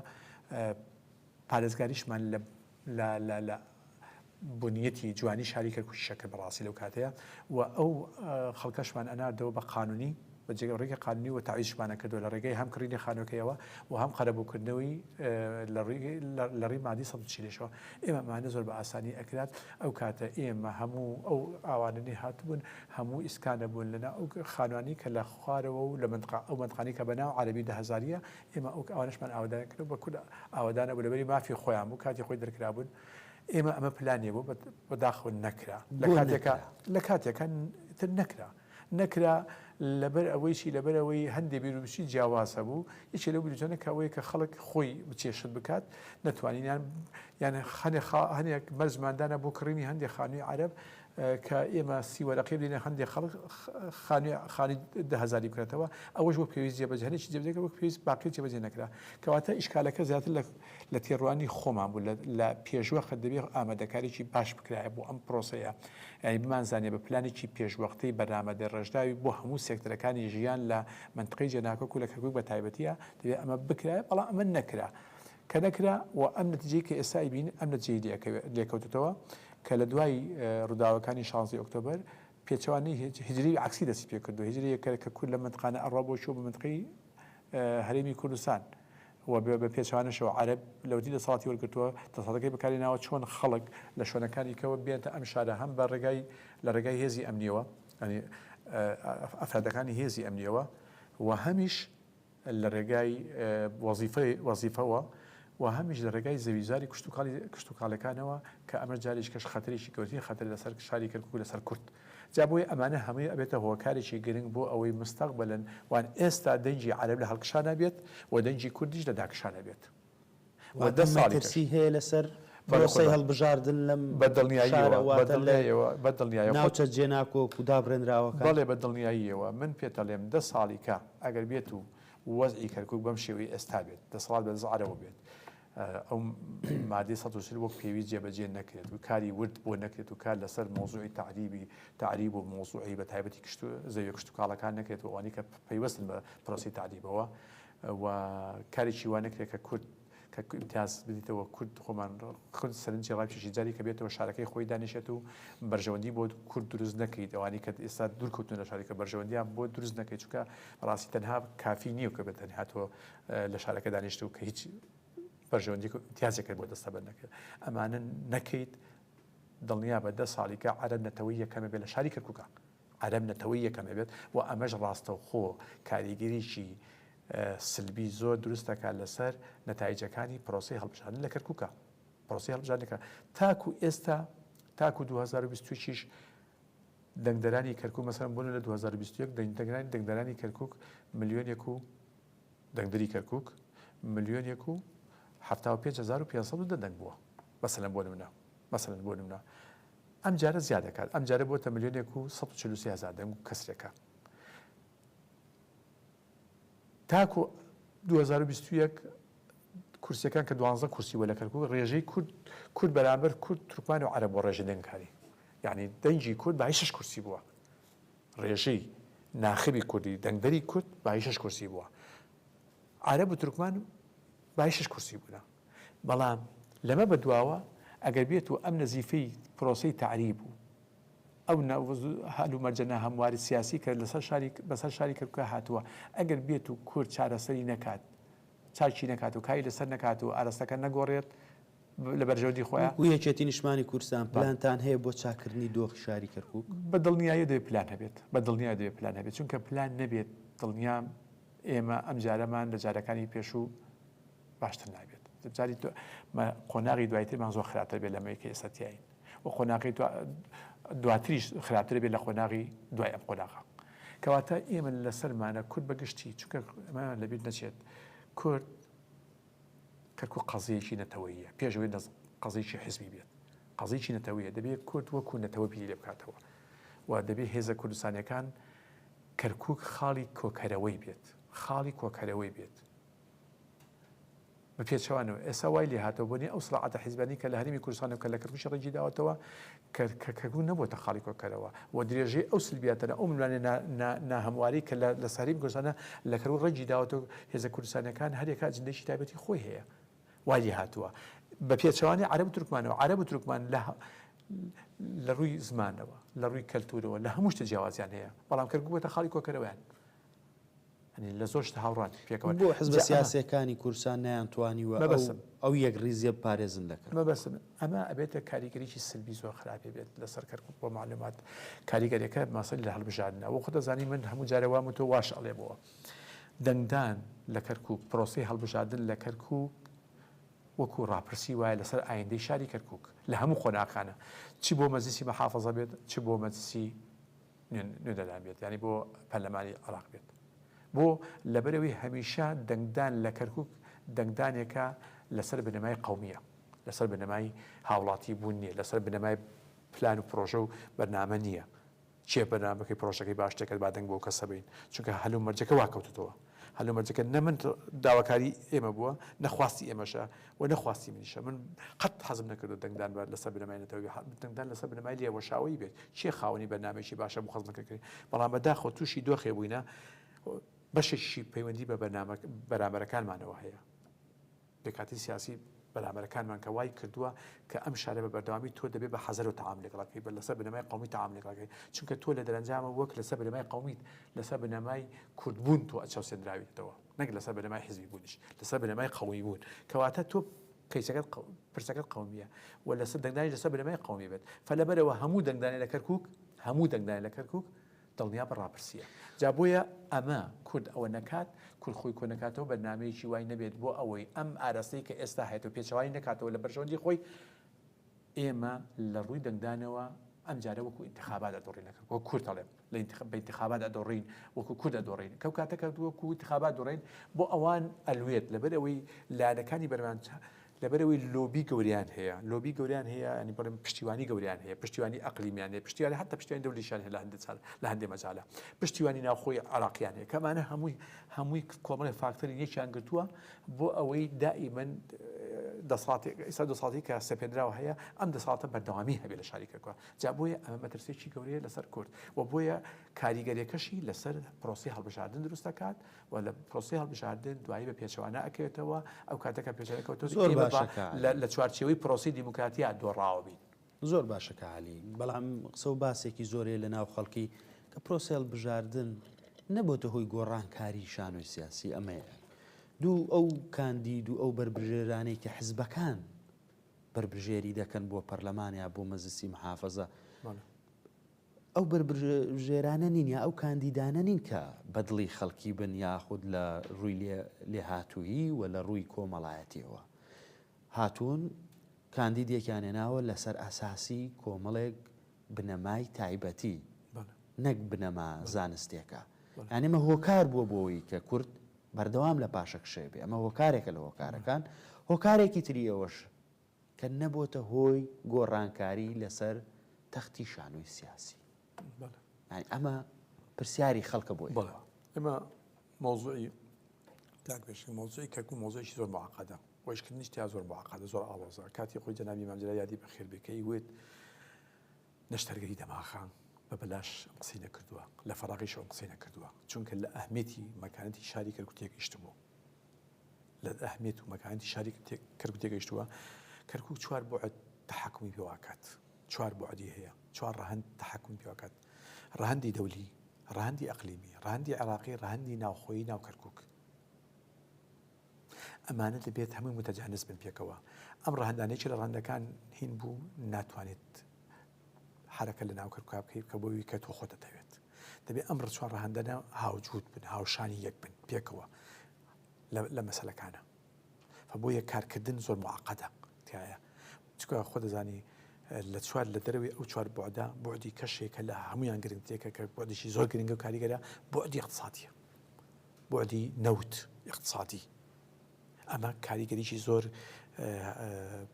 پارێزگاریشمان لە بنیەتی جوانی شاری کەرکووکی شەکر بەڕاستی لەو کاتەیە و ئەو خەڵکەشمان ئەناردەوە بە قانونی بە جێگە ڕێگە قانونی و تاویزشمانە کردووە لە ڕێگەی هەم کڕینی خانوەکەیەوە و هەم قەرەبووکردنەوەی لە ڕێی مادی 140 ئێمەمانە زۆر بە ئاسانی ئەکرات ئەو کاتە ئێمە هەموو ئەو ئاواننی هاتبوون هەموو ئیسکانە بوون لەنا ئەو خانوانی کە لە خوارەوە و لە ئەو منطقانی کە بەناو عەرەبی 10,000 ئێمە ئەو ئەوانشمان ئاودان کرد بە کورد ئاودانە بوو لەبەری مافی خۆیان بوو کاتی خۆی دەرکرابوون ئێمە ئەمە پلانێ بوو بەداخەوە نەکرا لە کاتێکە نەکرا لەبەر ئەوەیشی لەبەر ئەوەی هەندێک بیرروشی جیاوازە بوو یەکێ لەو بیرروجانە کەوەیە کە خەڵک خۆی بچێشت بکات نەتوانین یان هەنێک مەرجماندانە بۆ کڕینی هەندێک خانووی عەرەب کە ئێمە سیوەرەقی بدەینە هەندێک خەڵک خانی 10,000 بکرێتەوە ئەوەش بۆ پێویست جێبەجێنێکی جێبەجێکە بۆ پێویست باقی جێبەجێ نەکرا کەواتە ئیشکالەکە زیاتر لە تێڕوانی خۆمان بوو لە پێشوەخت دەبێت ئامادەکاریی باش بکرایە بۆ ئەم پرۆسەیە یعنی بمانزانێ بە پلانێکی پێشوەختەی بەرنامەدە ڕێژداوی بۆ هەموو سێکتەرەکانی ژیان لە منطقەی جێناکۆک و لە کەرکووک بە تایبەتیە دەبێت ئەمە بکرایە بەڵام ئەمە نەکرا کە نەکرا و ئەم نەتیجەی کە ئێستا بین ئەم نەتیجەی لێکەوتێتەوە کە لە دوای ڕووداوەکانی 16 ئۆکتۆبر پێچەوانەی هیجری عەکسی دەستی پێ کردو هیجریەکە کە کورد لە منطقانە ئەڕوا بۆ چوو بە منطقەی هەرێمی کوردستان و بە پێچوانەشەوە عەرەب لەوتی دەسەڵاتی وەرگرتووە دەسەڵاتەکەی بەکارهێناوە چۆن خەڵک لە شوێنەکانی کەوە بێنتە ئەم شارە هەم بە لە ڕێگای هێزی ئەمنیەوە ینی ئەفرادەکانی هێزی ئەمنیەوە و هەمیش لە ڕێگای وەزیفەوە و هەمیش لە ڕێگای زەویزاری کشتتوکاڵەکانەوە کە ئەمە جارێک کەش خەتەرێکی گەورەی خەتەر لەسەر شاری کەرکووک لەسەر کورد جابوی ئەمانە هەمووی ئەبێتە هۆکارێکی گرنگ بۆ ئەوەی مستەقبلن وان ئێستا دەنجی عەرەب لە هەڵکشانە بێت و دەنجی کوردیش لە داکشانە بێت و دە ساڵی هەیە لەسەر پرۆسەی هەڵبژاردن لەم بەدڵنیاییەوە ناوچە جێناکۆ و دابڕێنراوەکە بەڵێ بەدڵنیاییەوە من پێتەڵێم 10 ساڵیکە ئەگەر بێت و وەزعی کەرکووک بەم شێوەی ئێستا بێت 10 ساڵ بە عەرەبە بێت ئەو مادەی 130 وەک پێویست جێبەجێ نەکرێت و کاری ورد بۆ نەکرێت و کار لەسەر مۆزوعی تعریب و مۆزوعی بە تایبەتی زەویە کشت و کاڵەکان نەکرێت و ئەوانەی کە پەیوەستن بە پرۆسی تعریبەوە و کارێکی وان نەکرێت کە کورد کە امتیاز بدیتەوە کورد خۆمان خود سەرنجی ڕایپێکی جاری کە بێتەوە شارەکەی خۆی دانیشێت و بەرژەوەندی بۆ کورد دروست نەکەیت ئەوانی کە ئێستا دوورکەوتن لە شارێکە بەرژەوەندیان بۆ دروست نەکەیت چونکە ڕاستی تەنها کافی نییە کە بێت تەنها تۆ لە شارەکە دانیشت و کە هیچ بەرژەوەندی امتیازێکە بۆ دەستەبەر نەکرێت ئەمانە نەکەیت دڵنیا بە 10 ساڵیکە عەرەب نەتەوەی یەکەمە بێت لە شاری کەرکووکە عەرەب نەتەوەی یەکەمە بێت و ئەمەش ڕاستەوخۆ کاریگەریی سلبی زۆر دروستەکە لەسەر نەتایجەکانی پرۆسی هەڵبژاردن لە کەرکووکە پرۆسی هەڵبژاردنەکە تاکو ئێستا تاکو 2026 دەنگدەرانی کەرکووک مەسەڵەن بوون لە 2021 دەنگدەرانی کەرکووک ملیۆنێک و دەنگدەری کەرکووک ملیۆنێک و 75,500 دەنگ بووە مەسەڵەن بۆ نمونە ئەم جارە زیاد دەکات ئەم جارە بۆتە ملیۆنێک و 143,000 دەنگ و کەسرێکە تاکو 2021 کورسەکان کە 12 کورسی وە لە کەرکووک ڕێژەی کورد بەرامبەر کورد تورکمان و عەرەب بۆ ڕێژە دەنگکاری یعنی دەنجی کورد بە 6 کورسی بووە ڕێژەی ناخبی کوردی دەنگدەری کورد بە 6 کورسی بووە عەرەب و تورکمان بە 6 کورسی بووە بەڵام لەمە بەدواوە ئەگەر بێت و ئەم نەزیفەی پرۆسەی تعریب و ئەو هەلومەرجە هەمواری سیاسی کە بەسەر شاری کەرکووک هاتووە ئەگەر بێت و کورد چارەسەری نەکات چاکی نەکات و کاری لەسەر نەکات و ئارەستەکە نەگۆڕێت لە بەرژەوەندی خۆیان و یەکێتی نیشتمانی کوردستان پلانتان هەیە بۆ چاکردنی دۆخی شاری کەرکووک بە دڵنیایی دەوێت پلان هەبێت بە دڵنیای دەوێت پلان هەبێت چونکە پلان نەبێت دڵنیام ئێمە ئەم جارەمان لە جارەکانی پێشوو باشتر نابێت جاری قۆناغی دوایترمان زۆر خراپتر بێت لەمەیە کە ئێستا تیاین و قۆناغی دواتریش خراپتر بێت لە قۆناغی دوای ئەم قۆناغا کەواتە ئێمە لەسەرمانە کورد بەگشتی چونکە ئەمە لەبیر نەچێت کورد کەرکووک قەزەیەکی نەتەوەییە پێشەوەی قەزەیەکی حیزبی بێت قەزەیەکی نەتەوەییە دەبێت کورد وەکو نەتەوە بیری لێ بکاتەوە و دەبێت هێزە کوردستانیەکان کەرکووک خاڵی کۆکەرەوەی بێت بە پێچەوانەوە ئێستا وای لێ هاتەوە بۆنی ئەو سڵاعەتە حیزبانی کە لە هەرمی کوردستان کە لە کەرکووک ڕێگی داوەتەوە کەرکووک نەبووە خاڵی کۆکەرەوە و درێژەی ئەو سلبیاتەنە ئەو ملوانێ ناهەمواری کە لە سەریم کوردستانە لە کەرکووک ڕێگی داوەتەوە هێزە کوردستانەکان هەرێکا ئەجندەیەکی تایبەتی خۆی هەیە وای لێ هاتووە بە پێچەوانی عەرەب و تورکمانەوە عەرەب و تورکمان لە ڕووی زمانەوە لە ڕووی کەلتورەوە لە هەموو شتە جیاوازیان هەیە بەڵام کەرکووک بۆتە خاڵی کۆکەرەوەیان لە زۆر شتە هاوڕان پێکەوە بۆ حزب سیاسیەکانی کوردستان نەیانتوانیوە ئەو یەک ڕیزیە بپارێزن دەکەن مەبەستم ئەمە ئەبێتە کاریگەریی سلبی زۆر خراپی بێت لەسەر کەرکووک بۆ معلومات کاریگەریەکە ماسەری لە هەڵبژاردنە و خۆ دەزانی من هەموو جارە وام و تۆ واش ئەڵێبەوە دەنگدان لە کەرکووک پرۆسەی هەڵبژاردن لە کەرکووک وەکو ڕاپرسی وایە لەسەر ئایندەی شاری کەرکووک لە هەموو خۆناکانە چی بۆ مەجلیسی مەحافەزە بێت چ بۆ مەجلیسی نوێنەران بێت ینی بۆ پەرلەمانی عێراق بێت بۆ لەبەرەوەی هەمیشە دەنگدان لە کەرکووک دەنگدانێکە لەسەر بنەمای قەومیە لەسەر بنەمای هاوڵاتی بوون نییە لەسەر بنەمای پلان و پرۆژە و بەرنامە نییە چێ بەرنامەکەی پرۆژەکەی باش دەکرد با دەنگ بۆ کەسە بین چونکە هەلوو مەرجەکە واکەوتەوە هەلوو مەرجەکە نە من داواکاری ئێمە بووە نەخواستی ئێمەشە و نەخواستی منیشە من قەت حەزم نەکردو دەنگدان لەسەر بنەمای نەتەوەی دەنگدان لەسەر بنەمای لێوەشاوی بێت چێ خاوەنی بەرنامێکی باشە بۆ خەزمەکەکەی بەڵام بەداخۆ تووشی دۆخێ بووینە بەشێکی پەیوەندی بە بەرامبەرەکانمانەوە هەیە بێکاتی سیاسی بەرامبەرەکانمان کە وای کردووە کە ئەم شارە بە بەردەوامی تۆ دەبێت بە حەزەر و تەعامل لەگەڵەکەی بە لەسەر بنەمای قەومی تەعامل لەگەڵەکەی چونکە تۆ لە دەرەنجامە وەک لەسەر بنەمای قەومیت لەسەر بنەمای کوردبوون تۆ ئەچەوسێنراویتەوە نەک لەسەر بنەمای حیزبی بوونیش لەسەر بنەمای قەومی بوون کەواتە تۆ کەیسەکەت پرسەکەت قەومیە و لەسەر دەنگدانی لەسەر بنەمای قەومی بێت فلەبەرەوە هەموو دەنگدانی لە کەرکووک دڵنیا بە ڕاپرسیە جا بۆیە ئەمە کورد ئەوە نەکات کورد خۆی کۆ نەکاتەوە بەرنامەیەکی وای نەبێت بۆ ئەوەی ئەم ئاراستەی کە ئێستا هەیەەوە پێچەوانی نەکاتەوە لە بەرژەوەندی خۆی ئێمە لە ڕووی دەنگدانەوە ئەم جارە وەکو انتخابات ئەدۆڕینەکە وەکو کورد دەڵێم لە انتخابات ئەدۆڕین وەکو کورد ئەدۆڕین کەو کاتەکە وەکو انتخابات دۆڕین بۆ ئەوان ئەلوێت لەبەرەوەی لایەنەکانی بەرمان لەبەرەوەی لۆبی گەوریان هەیە لۆبی گەوریان هەیە ینی بڵێم پشتیوانی گەوریان هەیە پشتیوانی ئەقلیمیان هەیە پشتیوانی حتا پشتیوانی دەولیشان هەیە لە هەندێک مەجاالە پشتیوانی ناوخۆی عراقیان هەیە کەمانە هەمووی کۆمەڵی فاکتەری یەکیان گرتووە بۆ ئەوەی دائیمەن ئێستا دەسەڵاتی کە سەپێنراوە هەیە ئەم دەسەڵاتە بەردەوامی هەبێ لە شاریکەکە جا بۆیە ئەمە مەترسێکی گەورەیە لەسەر کورد و بۆیە کاریگەریەکەشی لەسەر پرۆسی هەڵبژاردن دروست دەکات و لە پرۆسی هەڵبژاردن دوایی بە پێچەوانە ئەکەوێتەوە ئەو کاتەکە پێچەوانەکەوتۆ لە چوارچێوەی پرۆسی دیموکراتیا دۆڕاوە بین زۆر باشەکە عالی بەڵام قسە و باسێکی زۆرێ لە ناو خەڵکی کە پرۆسی هەڵبژاردن نەبووتە هۆی گۆڕانکاری شانۆی سیاسی ئەمەیە دوو ئەو کاندید و ئەو بربژێرانەی کە حزبەکان بربژێری دەکەن بۆ پەرلەمانیا بۆ مەجلیسی محافەزە ئەو بربژێرانە نین یا ئەو کاندیدانە نین کە بەدڵی خەڵکی بن یاخود لە ڕووی لێهاتوویی و لە ڕووی کۆمەڵایەتیەوە هاتوون کاندیدێکیان هێناوە لەسەر ئاساسی کۆمەڵێک بنەمای تایبەتی نەک بنەما زانستێکە یعنی ئەمە هۆکار بووە بۆەوەی کە کورد بەردەوام لە پاشە کشێبێ ئەمە هۆکارێکە لە هۆکارەکان هۆکارێکی تریەوەش کە نەبووتە هۆی گۆڕانکاری لەسەر تەختی شانۆی سیاسی ئەمە پرسیاری خەڵکە بۆی ئێمە مۆزوعی تاکبێشی مۆزوعی کەکو مۆزوعی زۆر معقەدە وەشکردنی شتیا زۆر معقەدە زۆر ئاڵۆزە کاتی خۆی جەنابی مامجرا یادی بەخێر بکەی وێت نەشتەرگەری دەماخان بە بەلاش قسەی نەکردووە لە فەراغیش ئەو قسەی نەکردووە چونکە لە ئەهمیەتی مەکانەتی شاری کەرکووت گەیشتبوو لە ئەهمیەت و مەکانەتی شاری کەرکووت گەیشتووە کەرکووک چوار بۆعد تەحەکومی پێواکات چوار بۆعدی هەیە چوار ڕەهەند تەحەکومی پێواکات ڕەهەندی دەولی ڕەهەندی ئەقلیمی ڕەهەندی عێراقی ڕەهەندی ناوخۆیی ناو کەرکووک ئەمانە دەبێت هەمووی متەجانس بن پێکەوە ئەم ڕەهەندانێکی لە ڕەهەندەکان هین بوو ناتوانێت حرەکە لە ناو کەرکووک بکەیت کە بۆی کە تۆ خۆت دەتەوێت دەبێت ئەم ڕچوار ڕەهەندانە هاوجود بن هاوشانی یەک بن پێکەوە لە مەسەلەکانە فبۆیە کارکردن زۆر معقەدە تایە چکە خۆ دەزانی لە چوار لە دەروی ئەو چوار بۆعدا بۆعدی کەشێکە لە هەمویان گرنگتێکە کە بۆعدیشی زۆر گرنگە و کاریگەرە بۆعدی اقتصادیە بۆعدی نەوت اقتصادی ئەمە کاریگەریی زۆر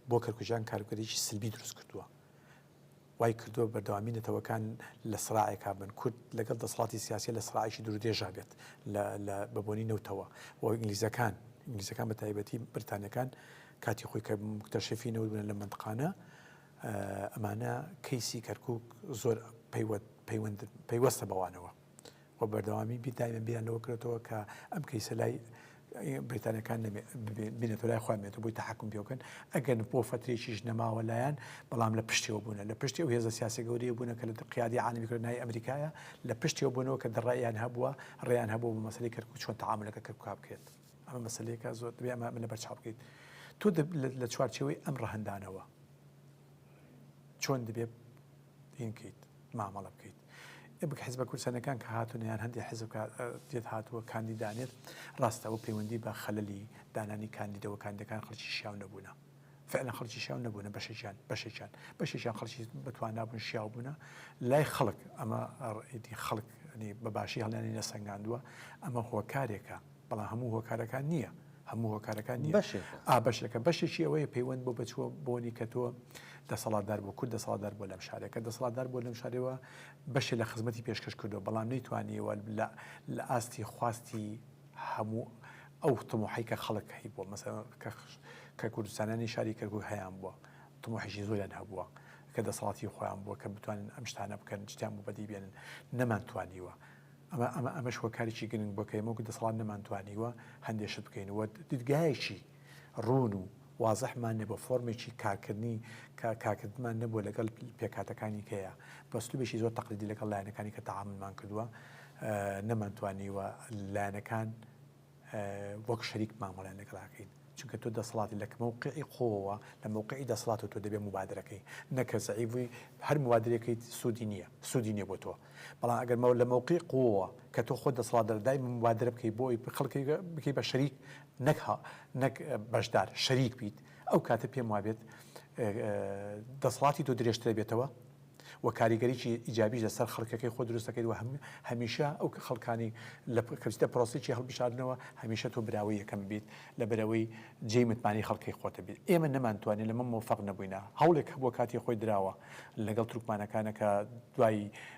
بۆ کەرکوژان کارگەریی سلبی دروست کردووە وای کردووە بەردەوامی نەتەوەکان لە سراعێکا بن کورد لەگەڵ دەسەڵاتی سیاسی لە سراعیشی دوورودێژا بێت لە بەبوونی نەوتەوە و ئینگلیزەکان بە تایبەتی بریتانیەکان کاتی خۆی کە مکتەشفی نەوت بن لە منطقانە ئەمانە کەیسی کەرکووک زۆر پەیوەستە بەوانەوە و بەردەوامی بیدایمە بیانەوە کردەوە کە ئەم کەیسە لای بریتانەکان بینێتە لای خوامێتەوە بۆی تەحەکوم پێوەکەن ئەگەن بۆ فترێکیش نەماوە لایەن بەڵام لە پشتیەوە بوون لە پشتی ئەو هێزە سیاسی گەورەیە بوون کە لە قیادی عالمیکردنەوەی ئەمریکایە لە پشتیەوە بوونەوە کە دەڕاییان هەبووە ڕێیان هەبوو بە مەسەلەی کەرکووک چۆن تەعاملەکە کەرکووک بکرێت ئەمە مەسەلەیەکە زۆر دەبێت ئەمە من لە بەرچاو بکەیت تۆ لە چوارچێوەی ئەم ڕەهەندانەوە چۆن دەبێت هینکەیت مامەڵە بکەیت بک حزب کوردستانەکان کە هاتوونیان هەندی حزب دێت هاتووە کاندیدانێت ڕاستەوە پەیوەندی بە خەلەلی دانانی کاندیدەوە کاندەکان خەڵکی شیاو نەبوونە فعلا خەڵکی شیاو نەبوونە بەشێکیان خەڵکی بتوان نابوون شیاو بوونە لای خەڵک ئەمە خەڵک بە باشی هەڵیانی نەسەنگاندووە ئەمە هۆکارێکە بەڵام هەموو هۆکارەکان نییە هەموو هۆکارەکان نییە بەشێکە بەشێکی ئەوەیە پەیوەند بۆ بچووە بۆنی کە تۆ دەسەڵاتدار بۆ کورد دەسەڵاتدار بۆ لەم شارێکە دەسەڵاتدار بۆ لەم شارەوە بەشێ لە خزمەتی پێشکەش کردو بەڵام نەیتوانیەوە لە ئاستی خواستی هەموو ئەو تموحی کە خەڵک هەی بووە مەسەڵەن کە کوردستانانی شاری کەرکووک هەیان بووە تموحیشی زۆریان هەبووە کە دەسەڵاتی خۆیان بووە کە بتوانن ئەم شتانە بکەن شتیان بوو بەدی بێنن نەمانتوانیوە ئەمەش هۆکارێکی گرنگ بۆ کە ئێمە دەسەڵات نەمانتوانیوە هەندێشت بکەینەوە دیدگایەکی ڕوون و وازەحمان نەبوو فۆرمێکی کارکردنی کارکردمان نەبووە لەگەڵ پێکاتەکانی کەیە بەستوبێکی زۆر تەقلیدی لەگەڵ لایەنەکانی کە تەعاملمان کردووە نەمانتوانیوە لایەنەکان وەک شەریک مامەڵیان لەگەڵاکەین چونکە تۆ دەسەڵاتی لە موقعی قۆوە لە موقعی دەسەڵات و تۆ دەبێت مبادرەکەی نەکە زەعیفی هەر مبادرەکەی سوودی نییە بۆ تۆ بەڵام ئەگەر لە موقعی قۆوە کە تۆ خۆت دەسەڵات دەردای مبادرە بکەی بۆی خەڵکی بکەی بە شەریک نەک بەشدار شەریک بیت ئەو کاتە پێم وابێت دەسەڵاتی تۆ درێژتر بێتەوە و کاریگەریی ئیجابی لەسەر خەڵکەکەی خۆ دروستەکەی و هەمیشە ئەو خەڵکانی لە کەچتە پرۆسێکی هەڵبژاردنەوە هەمیشە تۆ براوی یەکەم بیت لە بەرەوەی جێی متمانی خەڵکی خۆتە بیت. ئێمە نەمانتوانین لەمە موفق نەبووینە. هەوڵێک بۆ کاتی خۆی دراوە لەگەڵ تورکمانەکانەکە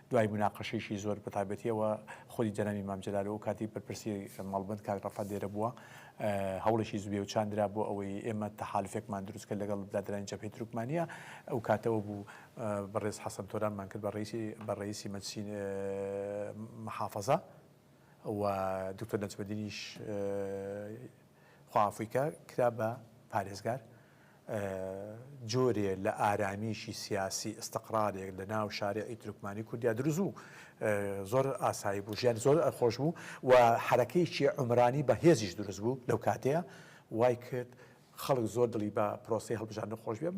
دوای مناقەشەیەکی زۆر بەتابەتیەوە خۆی جەنابی مام جەلال و کاتی بەرپرسی مەڵبند کاک ڕەفات دێرە بووە هەوڵێکی زوبێ و چاندرا بۆ ئەوەی ئێمە تەحالفێکمان دروست کرد لەگەڵ برادرانی جەبهەی تورکمانیا ئەو کاتەوە بوو بەڕێز حەسەن تۆرانمان کرد بە ڕئیسی مەجلیسی محافەزە و دکتۆر نەجمەدینیش خوافیکە کرا بە پارێزگار جۆرێ لە ئارامیشی سیاسی ئستقرارێک لە ناو شارعی تورکمانی کوردیا دروست و زۆر ئاسایی بوو ژیان زۆر خۆش بوو و حرەکەیەکی عمرانی بە هێزیش دروست بوو لەو کاتەیە وای کرد خەڵک زۆر دڵی بە پرۆسی هەڵبژاردن خۆش بێ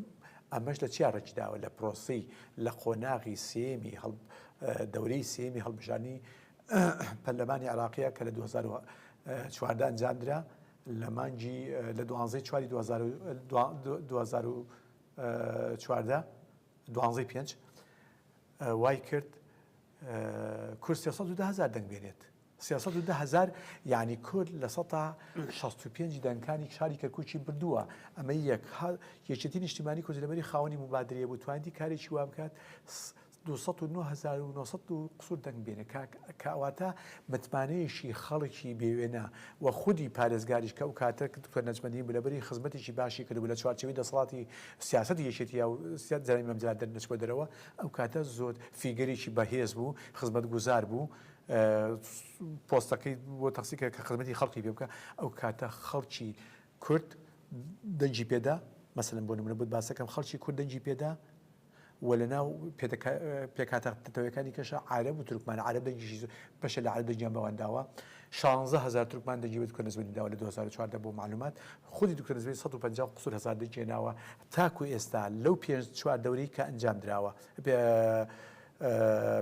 ئەمەش لە چیا ڕێکداوە لە پرۆسی لە قۆناغی سێمی دەورەی سێمی هەڵبژاردننی پەرلەمانی عێراقیە کە لە 2014 ئەنجامدرا لە مانگی لە 12/4/2014 وای کرد کورد 310,000 دەنگ بێنێت 310,000 یعنی کورد لە 165 دەنگانی شاری کەرکووکی بردووە ئەمە یەکێتی نیشتیمانی کورد لەبەری خاوەنی مبادرەیە بوو توانیتی کارێکی وا بکات 209,900 قسوور دەنگ بێنێ کەواتە متمانەیەشی خەڵکی بێوێنە و خودی پارێزگاریش کە ئەو کاتە دکتۆر نەجمەدین بلەبەری خزمەتێکی باشی کردبوو لە چوارچەوەی دەسەڵاتی سیاسەتی یەکێتییا و جەنابی مام جەلال دەرنەچوە دەرەوە ئەو کاتە زۆر فیگەرێکی بەهێز بوو خزمەتگوزار بوو پۆستەکەی بۆ تەقسیکە کە خزمەتی خەڵکی پێ بکە ئەو کاتە خەڵکی کورد دەنگی پێدا مەسەلەن بۆ نمونە بود باسەکەم خەڵکی کورد دەنگی پێدا و لەناو پێکاتەکانی کەشە عرب و تورکمان عرب دەنگیشی بەشە لە عرب دەنگیان بەوەنداوە 16,000 تورکمان دەنگی بە دکتۆر نەجمەدین داوە لە 2014 بۆ معلومات خودی دکتۆر نەجمەدین 150 قسوور هەزار دەنگێناوە تاکو ئێستا لەو 4 دەورەی کە ئەنجام دراوە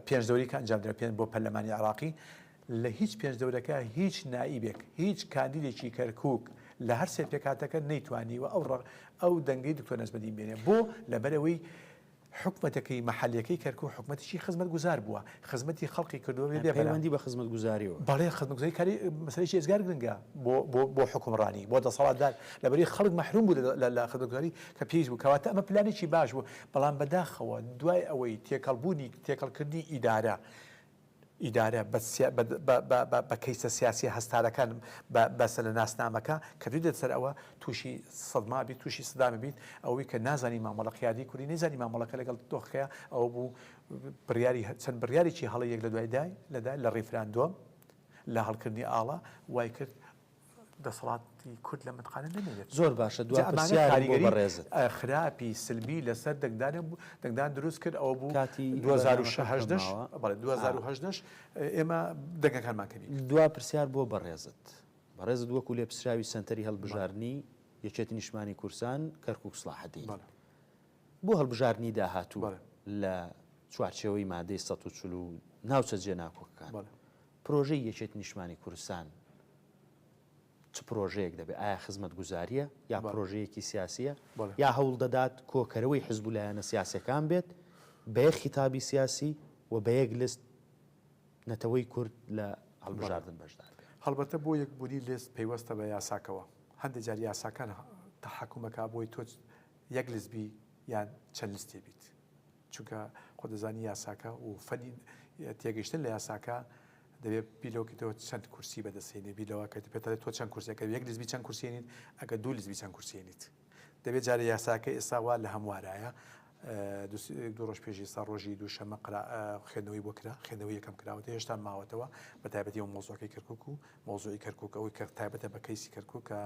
5 دەورەی کە ئەنجام درا بۆ پەرلەمانی عێراقی لە هیچ 5 دەورەکە هیچ نائیبێک هیچ کاندیدێکی کەرکووک لە هەر سێ پێکاتەکە نەیتوانیوە ئەو دەنگەی دکتۆر نەجمەدین بێنێ بۆ لەبەرەوەی حکومەتەکەی مەحەلیەکەی کەرکوو حکومەتێکی خزمەت گوزار بووە خزمەتی خەڵکی کردووە بێ پەیوەندی بە خزمەت گوزاریەوە بەڵێ خزمەتگوزاری کاری مەسەلەیەکی ێزگار گرنگە بۆ حکومڕانی بۆ دەسەڵاتدار لەبەری خەڵک مەحروم بوو لە خزمەتگوزاری کە پێویست بوو کەواتە ئەمە پلانێکی باش بوو بەڵام بەداخەوە دوای ئەوەی تێکەڵکردنی ئیدارە بە کەیسە سیاسی هەستارەکان بەسە لە ناسنامەکە کە دوی دێت سەر ئەوە تووشی سەدما بیت تووشی سدامە بیت ئەوەی کە نازانی مامەڵە قیادی کوردی نەزانی مامەڵەکە لەگەڵ دۆخەیە ئەوە بوو چەند بڕیارێکی هەڵەیەک لە دوای لە ڕیفراندۆم لە هەڵکردنی ئاڵا وای کرد دەسەڵاتی کورد لە متقانە نەمێنێت زۆر باشە دوای پرسیاری بۆ بەڕێزت خراپی سلبی لەسەر دەنگدان دروست کرد ئەوە بوو 2018 ئێمە دەنگەکانمان کردین دوا پرسیار بۆ بەڕێزت وەکو لێ پرسراوی سنتەری هەڵبژاردننی یەکێتی نیشتمانی کورسان کەرکووک سڵاحەدین بۆ هەڵبژاردننی داهاتوو لە چوارچێوەی مادەی 140 ناوچە جێناکۆکەکان پرۆژەی یەکێتی نیشتمانی کوردستان چ پرۆژەیەک دەبێت ئایا خزمەت گوزاریە یا پرۆژەیەکی سیاسیە یا هەوڵ دەدات کۆکەرەوەی حزب و لایەنە سیاسەکان بێت بە یەک خیتابی سیاسی و بە یەک لست نەتەوەی کورد لە هەڵبژاردن بەشدار بێت هەڵبەتە بۆ یەکبوونی لست پەیوەستە بە یاساکەوە هەندێک جار یاساکان تەحکومەکە بۆی تۆ یەک لستبی یان چەند لستێ بیت چونکە خۆ دەزانی یاساکە و فەنی تێگەیشتن لە یاساکە دەبێت بیلۆکەوە چەند کورسی بەدەستێنێ بیلەوە کە پێێت تۆ چەند کورسەکە یەک لزبی چەند کورسێنیت ئەگە دوو لزبی چەند کورسێنیت دەبێت جارە یاساکە ئێستاوا لە هەموارایە دو ڕۆژ پێشی سا ڕۆژی دووشەمە خوێندنەوەی بۆ کرا خوێندنەوەی یەکەم کراوەتە هێشتا ماوەتەوە بە تایبەتی ئەو مۆزۆکەی کەرکووک و مۆزۆی کەرکووک ئەوەی کە تایبەتە بە کەیسی کەرکووک کە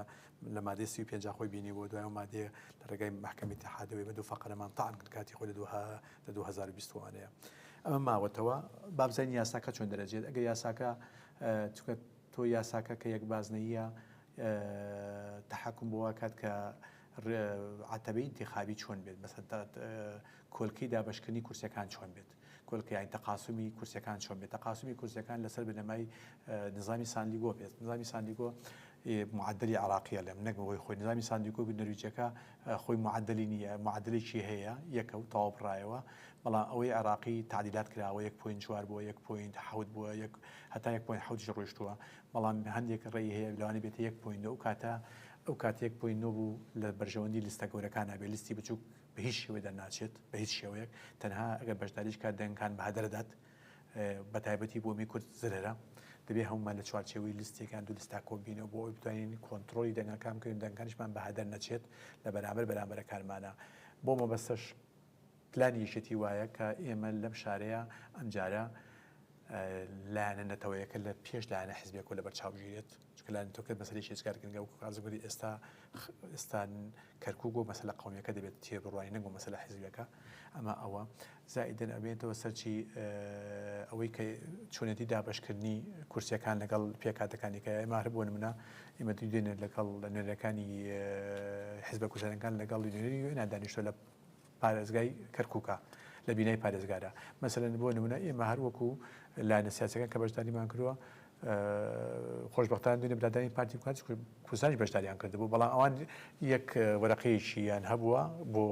لە مادەی 35 خۆی بینی بۆ دوای مادەیە لە ڕێگای محکەمی اتحادەوەی بە دوو فەقەرەمان تاعن کرد کاتی خۆی لە 2020وانەیە ئەمە ماوەتەوە بابزانانی یاساکە چۆن دەرەجێت ئەگە یاساکە چونکە تۆ یاساکە کە یەک بازنەیە تەحکم بۆ کات کە عتەبەی انتخابی چۆن بێت مەسەن کۆلکەی دابەشکردنی کورسەکان چۆن بێت کۆلکەی یان تەقاسمی کورسەکان چۆن بێت تەقاسمی کورسەکان لەسەر بنەمای نظامی ساندیگۆ بێت نظامی ساندیگۆ معدلی عراقیە لێم نەگەوەی خۆی نظامی ساندیکۆ نەرویجەکە خۆی معدلی نییە معدلێکی هەیە یەکە و تەواو بڕایەوە بەڵام ئەوەی عراقی تعدیلات کراوە 1.4 بووە 1.7 بووە هەتا 1.7 ڕۆیشتووە بەڵام هەندێک ڕێی هەیە لەوانێ بێتە 1.9 و کاتە ئەو کات 1.9 بوو لە بەرژەوەندی لیستە گەورەکانە بێ لیستی بچووک بە هیچ شێوەیە دەرناچێت بە هیچ شێوەیە تەنها ئەگەر بەشداریش کات دەنگان بە هەدەردات بە تایبەتی بۆ می کورد زرەرە دەبێ هەمومان لە چوارچێوەی لیستێکان دو لیستا کۆبینەوە بۆ ئەوی بتوانین کۆنتترۆلی دەنگەکان بکەین دەنگەکانیشمان بە هەدەر نەچێت لە بەرامبەرەکانمانە بۆ مەبەستەش پلانی یەکێتی وایە کە ئێمە لەم شارەیە ئەمجارە لایەنە نەتەوەیەکە لە پێش لایەنە حیزبێک و لە بەرچاوگیرێت چکە لایەنە تۆکرد مەسەلەی شێچکارکردنگە و کازگوری ئێستا کەرکووک و مەسەلە قەومیەکە دەبێت تێبڕوانی نەنگ و مەسەلە حیزبەکە ئەمە ئەوە زائیدەن ئەبێتەوە سەرچی ئەوەی کە چۆنێتی دابشکردنی کورسیەکان لەگەڵ پێکاتەکانی کە ئێمە هەر بۆ نمونە ئێمە دوێنێت لەگەڵ نوێنەرەکانی حیزبە کوردستانەکان لەگەڵ نوێنەری نادانیشتۆ لە پارێزگای کەرکووکە لە بینایی پارێزگارە مەسەلەن بۆ نمونە ئێمە هەر وەکو لایەنە سیاسەکان کە بەشداریمان کردووە خۆشبەختانە دوێنێ برادانی پارتی کوردستانی بەشداریان کردبوو بەڵام ئەوان یەک وەرەقەیەکیان هەبووە بۆ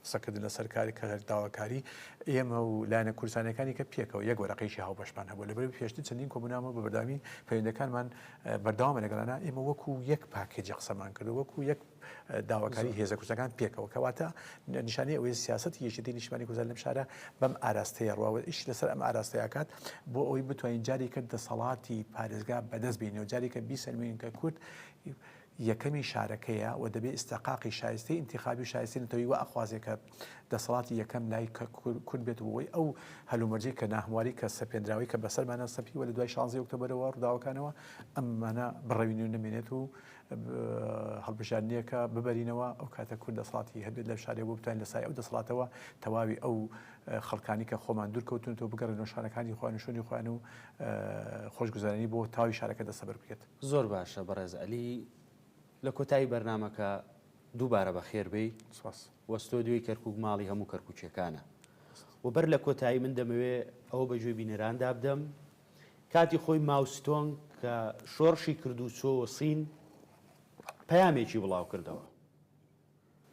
قسەکردن لە سەرکاری کە داواکاری ئێمە و لایەنە کوردستانەکانی کە پێکەوە یەک وەرەقەیەکی هاوبەشمان هەبوو لەبەر پێشتر چەندین کۆبوونامە بە بەردامی پەیوەندەکانمان بەردەوامە لەگەڵانە ئێمە وەکو یەک پاکێجی قسەمان کردو وەکو یەک داواکاری هێزە کوردستانەکان پێکەوە کەواتە نیشانەی ئەوەی سیاسەتی یەکێتی نیشتمانی کوردستان لەم شارە بەم ئاراستەیە ڕواوە ئیش لەسەر ئەم ئاراستەیەکات بۆ ئەوەی بتوانین جارێکە دەسەڵاتی پارێزگا بەدەست بینەوە جارێکە بیسەلمێنین کە کورد یەکەمی شارەکەیە و دەبێت ئستحقاقی شایستی انتخابی و شایستی نەتەوەی و ئەخوازێکە دەسەڵاتی یەکەم لای کورد بێت بۆی ئەو هەلومەرجی کە ناهمواری کە سەپێنراوی کە بەسەرمانە سەپی و لە دوای 16 ئۆکتۆبەرەوە ڕووداوەکانەوە ئەمانە بڕەوینی نەمێنێت و هەڵبژاردنیەکە ببەرینەوە ئەو کاتە کورد دەسەڵاتی هەبێت لە شارێ بۆ بتوانین لە سای ئەو دەسەڵاتەوە تەواوی ئەو خەڵکانی کە خۆمان دوور کەوتونەوە بگەڕێنەوە شارەکانی خوانشونی خوان و خۆشگوزارانی بۆ تاوی شارەکە دەسەبەر بکرێت. زۆر باشە بەڕێز عەلی لە کۆتایی بەرنامەکە دووبارە بە خێربەی وەستۆدیۆی کەرکووک ماڵی هەموو کەرکووچیەکانە و بەر لە کۆتایی من دەمەوێ ئەوە بەگوێ بینەراندا بدەم کاتی خۆی ماوستۆنگ کە شۆڕشی کرد و چۆ سین پەیامێکی بڵاو کردەوە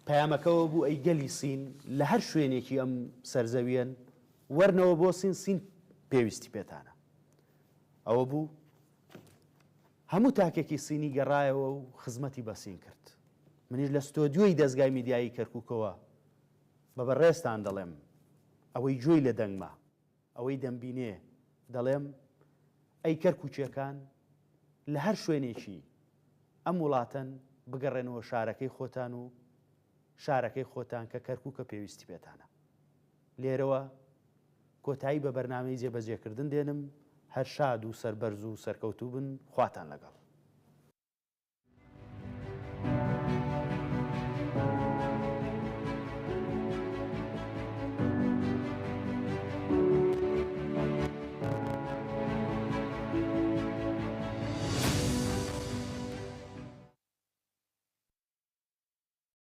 پەیامەکەەوە بوو ئەی گەلی سین لە هەر شوێنێکی ئەم سەرزەویەن وەرنەوە بۆ سین پێویستی پێتانە ئەوە بوو هەموو تاکێکی سینی گەڕایەوە و خزمەتی بەسین کرد منیش لە ستۆدیۆی دەستگای میدیایی کەرکووکەوە بە بەڕێستان دەڵێم ئەوەی گوێی لە دەنگما ئەوەی دەمبینێ دەڵێم ئەی کەرکووچیەکان لە هەر شوێنێکی ئەم وڵاتەن بگەڕێنەوە شارەکەی خۆتان و شارەکەی خۆتان کە کەرکووکە پێویستی پێتانە لێرەوە کۆتایی بە بەرنامەی جێبەجێکردن دێنم هەر شاد و سەربەرز و سەرکەوتوو بن خواتان لەگەڵ